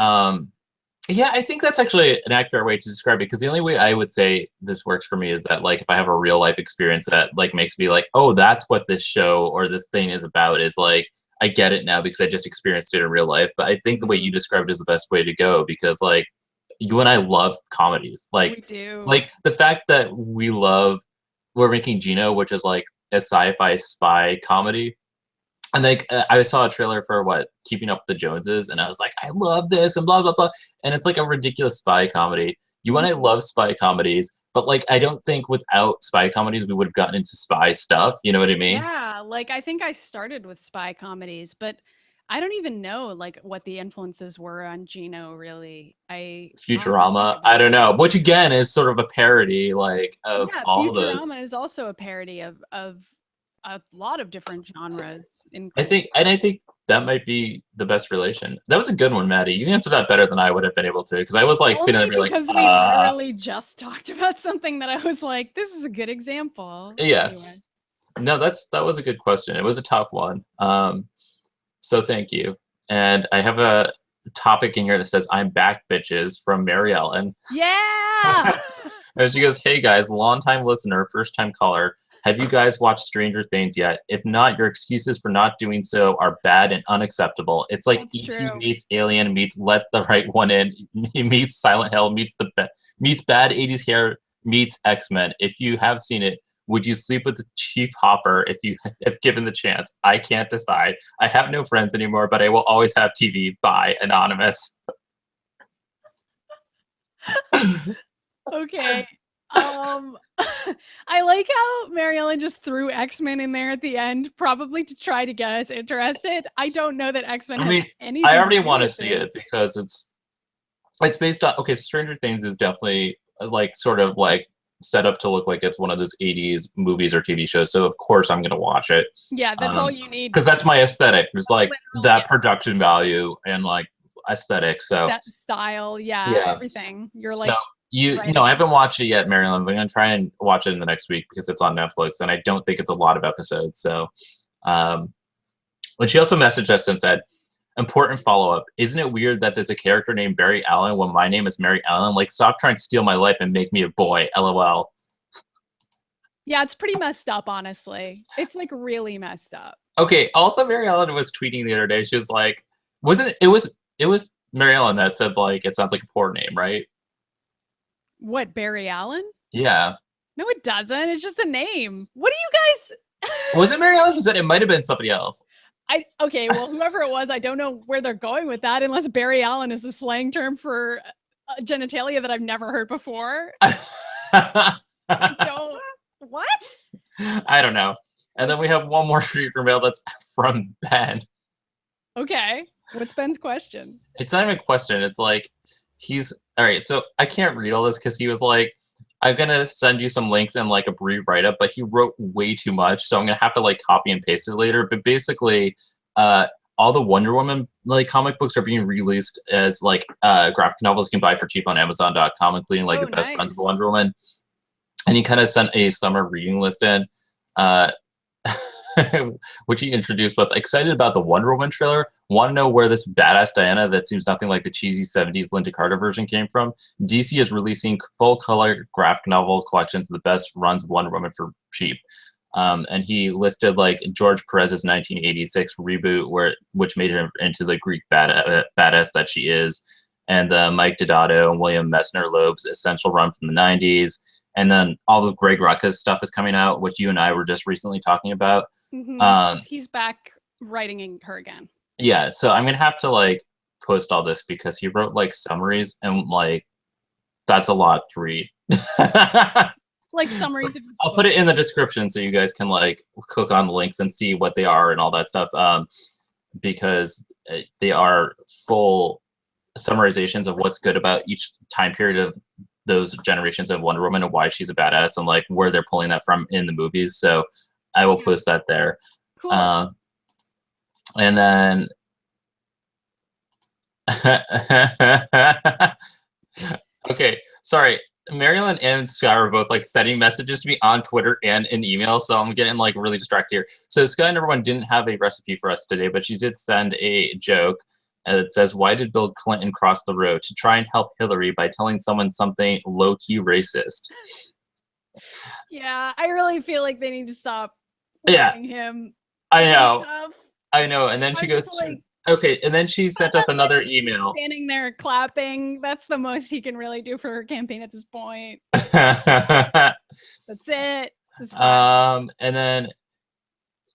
yeah, I think that's actually an accurate way to describe it, because the only way I would say this works for me is that like if I have a real life experience that like makes me like, oh, that's what this show or this thing is about, is like I get it now because I just experienced it in real life. But I think the way you described it is the best way to go, because like you and I love comedies. Like we do. Like the fact that we're making GENO, which is like a sci-fi spy comedy. And like I saw a trailer for Keeping Up with the Joneses, and I was like, I love this, and blah blah blah. And it's like a ridiculous spy comedy. You and I love spy comedies, but like I don't think without spy comedies we would have gotten into spy stuff. You know what I mean? Yeah, like I think I started with spy comedies, but I don't even know like what the influences were on GENO really. Futurama, I don't know. Which again is sort of a parody, like of all Futurama those. is also a parody of a lot of different genres. I think that might be the best relation. That was a good one, Maddie. You answered that better than I would have been able to, because I was like sitting there being like, because we literally just talked about something that I was like, this is a good example. Yeah. Anyway. No, that was a good question. It was a tough one. So thank you. And I have a topic in here that says, I'm back, bitches, from Mary Ellen. Yeah. And she goes, hey guys, long-time listener, first-time caller. Have you guys watched Stranger Things yet? If not, your excuses for not doing so are bad and unacceptable. It's like E.T. meets Alien meets Let the Right One In, meets Silent Hill, meets bad 80s hair, meets X-Men. If you have seen it, would you sleep with the Chief Hopper if given the chance? I can't decide. I have no friends anymore, but I will always have TV. Bye, Anonymous. Okay. I like how Mary Ellen just threw X-Men in there at the end, probably to try to get us interested. I don't know that X-Men has anything. I already want to see it because it's based on, okay, Stranger Things is definitely like sort of like set up to look like it's one of those 80s movies or TV shows. So of course I'm going to watch it. Yeah, that's all you need. Because that's my aesthetic. There's like that production value and like aesthetic. So that style, everything. You're like, I haven't watched it yet, Marilyn, but I'm going to try and watch it in the next week because it's on Netflix, and I don't think it's a lot of episodes. So, when she also messaged us and said, important follow-up, isn't it weird that there's a character named Barry Allen when my name is Mary Ellen? Like, stop trying to steal my life and make me a boy, LOL. Yeah, it's pretty messed up, honestly. It's like really messed up. Okay, also Mary Ellen was tweeting the other day. She was like, it was Mary Ellen that said, like, it sounds like a poor name, right? What, Barry Allen? Yeah. No, it doesn't. It's just a name. What do you guys... Was it Mary Ellen who said it? Might have been somebody else. Okay, well, whoever it was, I don't know where they're going with that, unless Barry Allen is a slang term for genitalia that I've never heard before. What? I don't know. And then we have one more reader mail that's from Ben. Okay. What's Ben's question? It's not even a question. It's like, all right, so I can't read all this because he was like, I'm going to send you some links and like a Brie write-up, but he wrote way too much, so I'm going to have to like copy and paste it later. But basically, all the Wonder Woman like comic books are being released as like graphic novels you can buy for cheap on Amazon.com, including like the best friends of Wonder Woman. And he kind of sent a summer reading list in. which he introduced, but excited about the Wonder Woman trailer. Want to know where this badass Diana that seems nothing like the cheesy 70s Linda Carter version came from? DC is releasing full-color graphic novel collections of the best runs of Wonder Woman for cheap. And he listed like George Perez's 1986 reboot, which made her into the Greek badass that she is, and Mike Deodato and William Messner Loeb's essential run from the 90s. And then all the Greg Rucka's stuff is coming out, which you and I were just recently talking about. He's back writing her again. Yeah, so I'm gonna have to like post all this because he wrote like summaries, and like that's a lot to read. Like summaries. I'll put it in the description so you guys can like click on the links and see what they are and all that stuff. Because they are full summarizations of what's good about each time period of those generations of Wonder Woman and why she's a badass and like where they're pulling that from in the movies. So I will post that there. Cool. And then okay, sorry. Marilyn and Sky are both like sending messages to me on Twitter and in email, so I'm getting like really distracted here. So Sky number one didn't have a recipe for us today, but she did send a joke. And it says, why did Bill Clinton cross the road? To try and help Hillary by telling someone something low-key racist. Yeah, I really feel like they need to stop him. I know. I know. And then she goes, okay, and then she sent us another email. Standing there clapping. That's the most he can really do for her campaign at this point. That's it. And then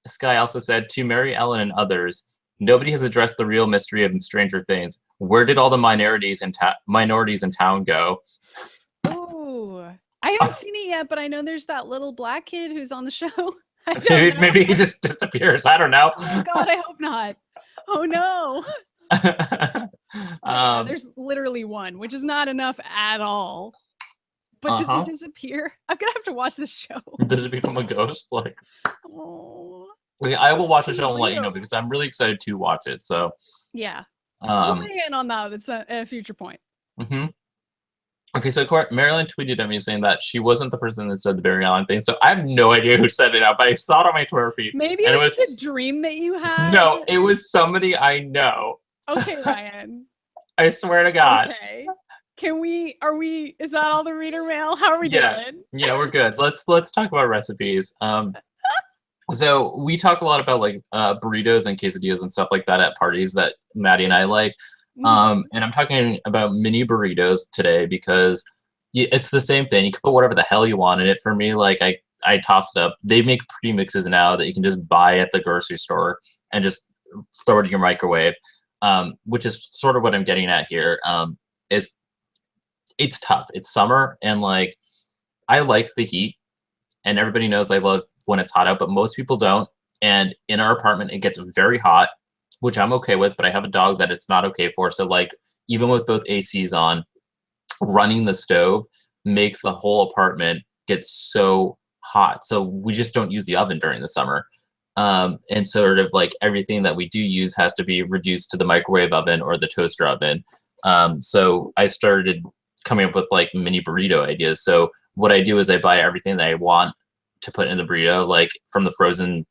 Sky also said, to Mary Ellen and others, nobody has addressed the real mystery of Stranger Things. Where did all the minorities in town go? Ooh, I haven't seen it yet, but I know there's that little black kid who's on the show. Maybe he just disappears. I don't know. Oh God, I hope not. Oh no. There's literally one, which is not enough at all. But does he disappear? I'm gonna have to watch this show. Does he become a ghost? Like, oh. I will watch the show and let you know because I'm really excited to watch it. So yeah, we'll weigh in on that. It's a future point. Okay, so Marilyn tweeted at me saying that she wasn't the person that said the Barry Allen thing. So I have no idea who said it out, but I saw it on my Twitter feed. Maybe it was just a dream that you had. No, it was somebody I know. Okay, Ryan. I swear to God. Okay. Is that all the reader mail? How are we doing? Yeah, we're good. Let's talk about recipes. So we talk a lot about like burritos and quesadillas and stuff like that at parties that Maddie and I like. And I'm talking about Mini-Burritos today because it's the same thing. You can put whatever the hell you want in it. For me, like I tossed up. They make premixes now that you can just buy at the grocery store and just throw it in your microwave, which is sort of what I'm getting at here. Is it's tough. It's summer and like I like the heat, and everybody knows I love when it's hot out, but most people don't. And in our apartment, it gets very hot, which I'm okay with, but I have a dog that it's not okay for. So like, even with both ACs on, running the stove makes the whole apartment get so hot. So we just don't use the oven during the summer. And sort of like everything that we do use has to be reduced to the microwave oven or the toaster oven. So I started coming up with like mini burrito ideas. So what I do is I buy everything that I want to put in the burrito, like from the frozen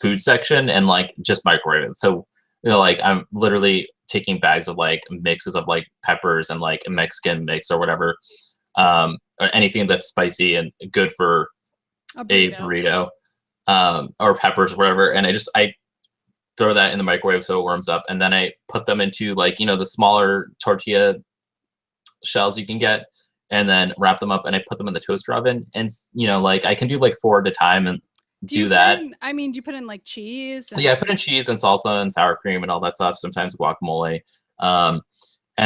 food section, and like just microwave it. So, you know, like I'm literally taking bags of like mixes of like peppers and like a Mexican mix or whatever, or anything that's spicy and good for a burrito, or peppers or whatever. And I throw that in the microwave so it warms up, and then I put them into like, you know, the smaller tortilla shells you can get, and then wrap them up, and I put them in the toaster oven. And you know, like I can do like 4 at a time and do that. Do you put in like cheese? Yeah, I put in cheese and salsa and sour cream and all that stuff. Sometimes guacamole. And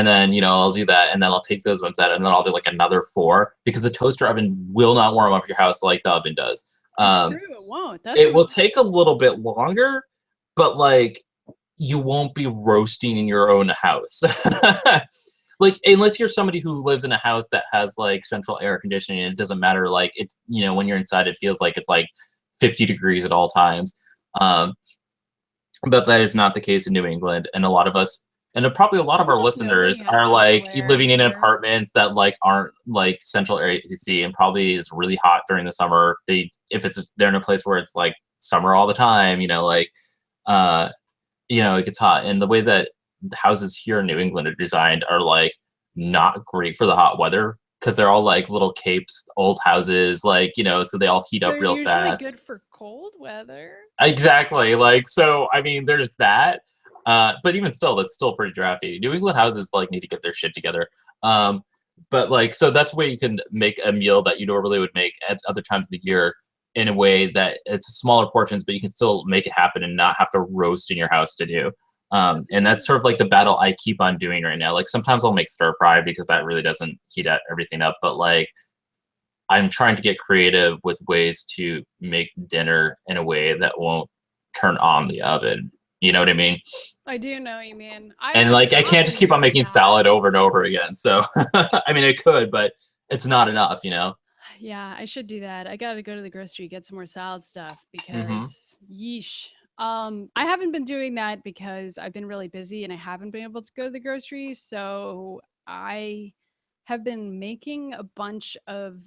then, you know, I'll do that, and then I'll take those ones out, and then I'll do like another 4, because the toaster oven will not warm up your house like the oven does. That's true, it won't. It will take a little bit longer, but like you won't be roasting in your own house. Like, unless you're somebody who lives in a house that has like central air conditioning, it doesn't matter. Like, it's, you know, when you're inside, it feels like it's like 50 degrees at all times. But that is not the case in New England. And a lot of us, and probably a lot of our listeners are like living in apartments that like aren't like central air AC, and probably is really hot during the summer. If they're in a place where it's like summer all the time, you know, like, you know, it gets hot. And the way that the houses here in New England are designed are like not great for the hot weather because they're all like little capes, old houses, like, you know, so they all heat up They're real usually fast. good for cold weather. Exactly. Like, so, I mean, there's that. But even still, that's still pretty drafty. New England houses like need to get their shit together. But like, so that's where you can make a meal that you normally would make at other times of the year in a way that it's smaller portions, but you can still make it happen and not have to roast in your house to do. And that's sort of like the battle I keep on doing right now. Like sometimes I'll make stir fry because that really doesn't heat everything up. But like I'm trying to get creative with ways to make dinner in a way that won't turn on the oven. You know what I mean? I do know what you mean. And like I can't just keep on making salad over and over again. So I mean I could, but it's not enough, you know? Yeah, I should do that. I gotta go to the grocery, get some more salad stuff because yeesh. I haven't been doing that because I've been really busy and I haven't been able to go to the groceries. So I have been making a bunch of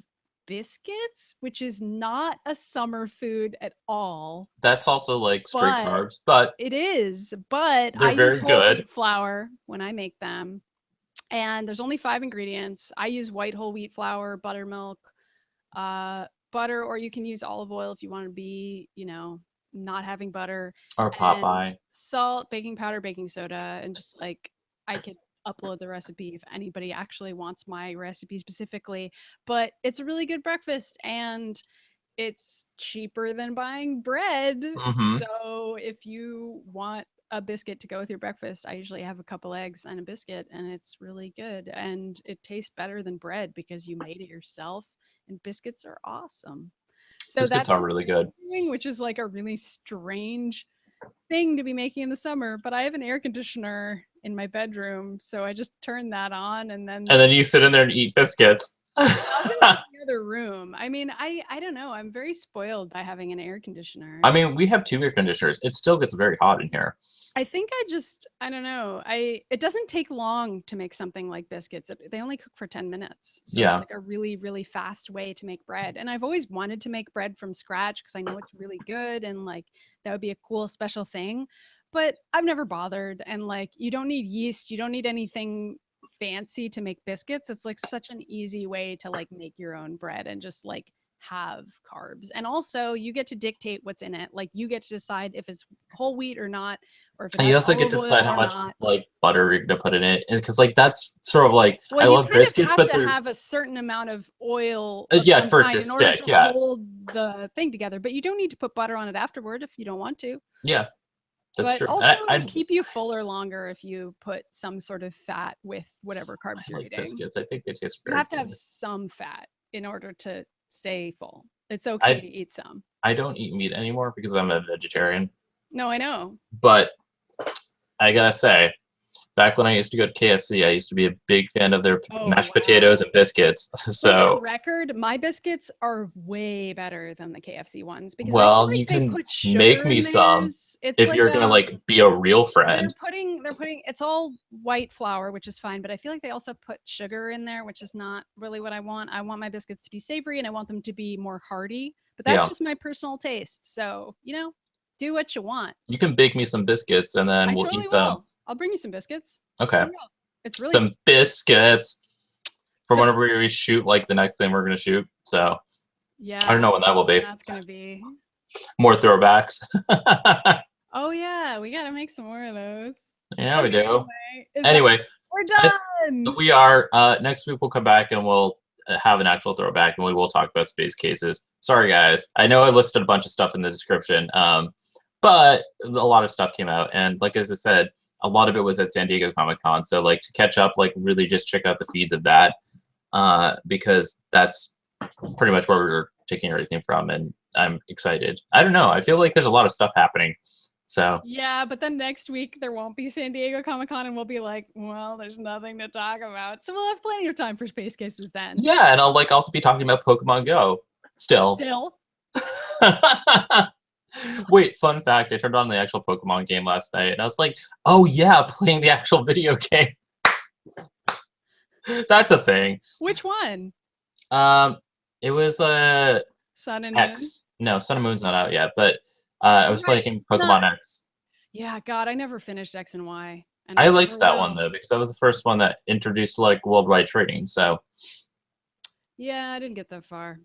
biscuits, which is not a summer food at all. That's also like straight But carbs, but it is. But they're I use very whole good. wheat flour when I make them. And there's only 5 ingredients. I use white whole wheat flour, buttermilk, butter, or you can use olive oil if you want to be, you know, not having butter, Or and Popeye. salt, baking powder, baking soda, and just like I could upload the recipe if anybody actually wants my recipe specifically. But it's a really good breakfast and it's cheaper than buying bread. Mm-hmm. So if you want a biscuit to go with your breakfast, I usually have a couple eggs and a biscuit, and it's really good. And it tastes better than bread because you made it yourself, and biscuits are awesome. So Biscuits that's are what really I'm good. doing, which is like a really strange thing to be making in the summer. But I have an air conditioner in my bedroom, so I just turn that on and then And then you sit in there and eat biscuits. I'll do it in the other room. I mean, I don't know. I'm very spoiled by having an air conditioner. I mean, we have 2 air conditioners. It still gets very hot in here. I think I don't know. It doesn't take long to make something like biscuits. They only cook for 10 minutes. So Yeah. it's like a really, really fast way to make bread. And I've always wanted to make bread from scratch because I know it's really good and like that would be a cool special thing. But I've never bothered. And like you don't need yeast, you don't need anything fancy to make biscuits. It's like such an easy way to like make your own bread and just like have carbs. And also you get to dictate what's in it. Like you get to decide if it's whole wheat or not, or if it And you has also get olive to oil decide how or much not. like butter you're gonna put in it, because like that's sort of like Well, I you love kind of biscuits, have but to they're have a certain amount of oil of yeah some for it kind to in order stick. to Yeah, hold the thing together. But you don't need to put butter on it afterward if you don't want to. yeah, that's But true. also I keep you fuller longer if you put some sort of fat with whatever carbs you're like eating. biscuits. I think they taste You very have to have good. some fat in order to stay full. It's okay I to eat some. I don't eat meat anymore because I'm a vegetarian. No, I know. But I gotta say, back when I used to go to KFC, I used to be a big fan of their Oh, mashed wow. potatoes and biscuits. For the So, record, my biscuits are way better than the KFC ones because I feel well, like you they can put make sugar me in some theirs. It's if like you're gonna like be a real they're friend. putting it's all white flour, which is fine, but I feel like they also put sugar in there, which is not really what I want. I want my biscuits to be savory and I want them to be more hearty, but that's Yeah, just my personal taste. So, do what you want. you can bake me some biscuits and then I we'll totally eat them. will. I'll bring you some biscuits. Okay, I will. It's really some biscuits for the whenever we shoot like the next thing we're gonna shoot. So I don't yeah, know when that will be. that's gonna be. More throwbacks. Oh yeah, we gotta make some more of those. Yeah, we Okay, do. anyway, Anyway, we're I, done. we are. Next week we'll come back and we'll have an actual throwback and we will talk about space cases. Sorry guys, I know I listed a bunch of stuff in the description, but a lot of stuff came out, and like as I said, a lot of it was at San Diego Comic-Con. So like to catch up, like really just check out the feeds of that, because that's pretty much where we were taking everything from, and I'm excited. I don't know. I feel like there's a lot of stuff happening. So Yeah, but then next week there won't be San Diego Comic Con, and we'll be like, well, there's nothing to talk about. So we'll have plenty of time for space cases then. yeah, and I'll like also be talking about Pokemon Go still. Still. Wait, fun fact, I turned on the actual Pokemon game last night and I was like, oh yeah, playing the actual video game. That's a thing. Which one? It was Sun and Moon. X. No, Sun and Moon's not out yet, but I was playing Pokemon X. Yeah, God, I never finished X and Y. And I liked that one though because that was the first one that introduced like worldwide trading. So yeah, I didn't get that far.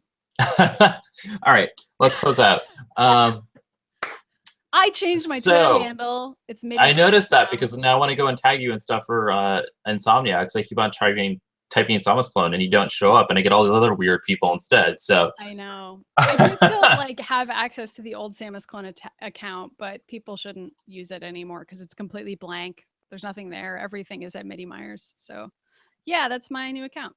all right, let's close out. I changed my Twitter handle. It's I noticed that because now when I go and tag you and stuff for Insomniacs, I keep on typing Insomniacs clone and you don't show up, and I get all these other weird people instead. So I know. I do still like have access to the old Samus clone account, but people shouldn't use it anymore because it's completely blank. There's nothing there. Everything is at Midi Myers. So yeah, that's my new account.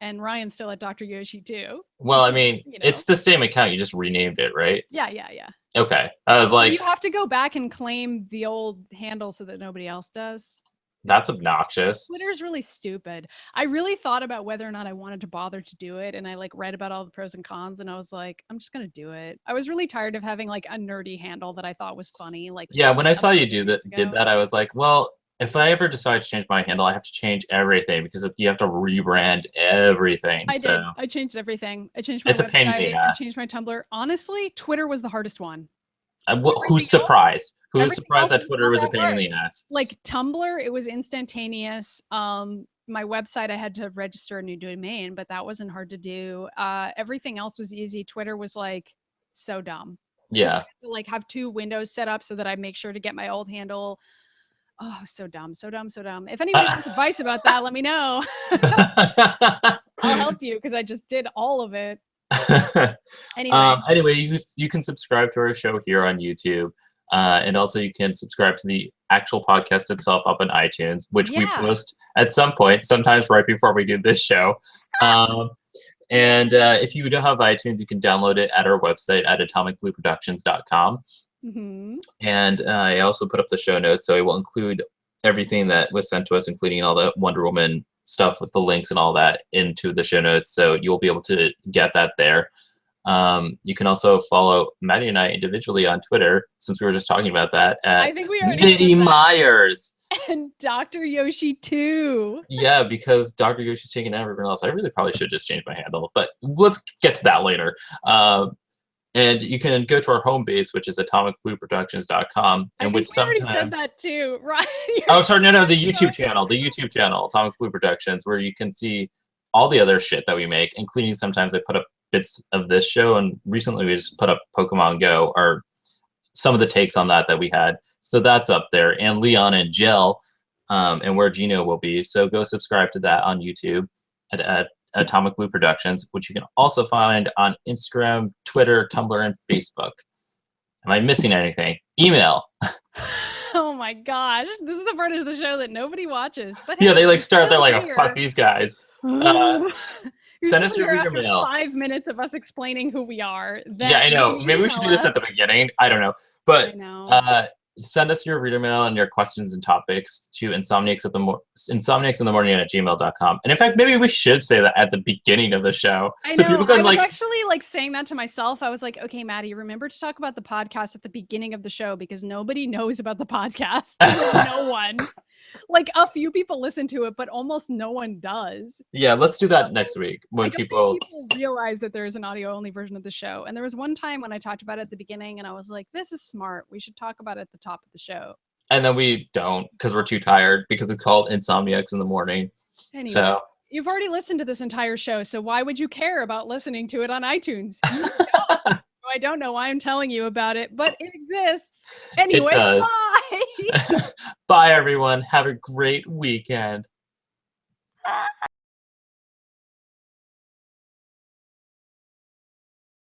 And Ryan's still at Dr. Yoshi too. Well, I mean, it's the same account. You just renamed it, right? Yeah. Okay. I was like, you have to go back and claim the old handle so that nobody else does. That's obnoxious. Twitter is really stupid. I really thought about whether or not I wanted to bother to do it, and I like read about all the pros and cons, and I was like, I'm just gonna do it. I was really tired of having like a nerdy handle that I thought was funny. Like, yeah, when I saw you did that, I was like, well, if I ever decide to change my handle, I have to change everything because you have to rebrand everything. I did. I changed everything. I changed my website. It's a pain in the ass. I changed my Tumblr. Honestly, Twitter was the hardest one. Who's surprised? Who's surprised that Twitter was a pain in the ass? Like Tumblr, it was instantaneous. My website, I had to register a new domain, but that wasn't hard to do. Everything else was easy. Twitter was like so dumb. Yeah. I had to, like have two windows set up so that I make sure to get my old handle. Oh, so dumb. If anybody wants advice about that, let me know. I'll help you because I just did all of it. Anyway, you can subscribe to our show here on YouTube, and also you can subscribe to the actual podcast itself up on iTunes, which we post at some point, sometimes right before we do this show. And if you don't have iTunes, you can download it at our website at atomicblueproductions.com. Mm-hmm. And I also put up the show notes, so it will include everything that was sent to us, including all the Wonder Woman stuff with the links and all that into the show notes, so you'll be able to get that there. You can also follow Maddy and I individually on Twitter, since we were just talking about that, at I think we already Mini Myers. And Dr. Yoshi too. Yeah, because Dr. Yoshi's taking everyone else. I really probably should just change my handle, but let's get to that later. And you can go to our home base, which is atomicblueproductions.com, and which sometimes. I already said that too, right? Oh, sorry, no, the YouTube channel, Atomic Blue Productions, where you can see all the other shit that we make, including sometimes I put up bits of this show, and recently we just put up Pokemon Go, or some of the takes on that we had. So that's up there, and Leon and Jill, and where GENO will be. So go subscribe to that on YouTube at Atomic Blue Productions, which you can also find on Instagram, Twitter, Tumblr, and Facebook. Am I missing anything? Email. Oh my gosh, this is the part of the show that nobody watches. But yeah, they like start there like, oh, fuck these guys. Send us your reader mail. 5 minutes of us explaining who we are. Yeah, I know. Maybe we should do this at the beginning. I don't know, but send us your reader mail and your questions and topics to insomniacsinthemorning@gmail.com. And in fact, maybe we should say that at the beginning of the show. I know. People can, I was actually like saying that to myself. I was like, okay, Maddy, remember to talk about the podcast at the beginning of the show because nobody knows about the podcast. No one. Like a few people listen to it, but almost no one does. Yeah, let's do that next week when people realize that there is an audio only version of the show. And there was one time when I talked about it at the beginning and I was like, this is smart. We should talk about it at the top of the show. And then we don't because we're too tired because it's called Insomniacs in the Morning. Anyway, so you've already listened to this entire show. So why would you care about listening to it on iTunes? I don't know why I'm telling you about it, but it exists. Anyway, it does. Bye. Bye, everyone. Have a great weekend.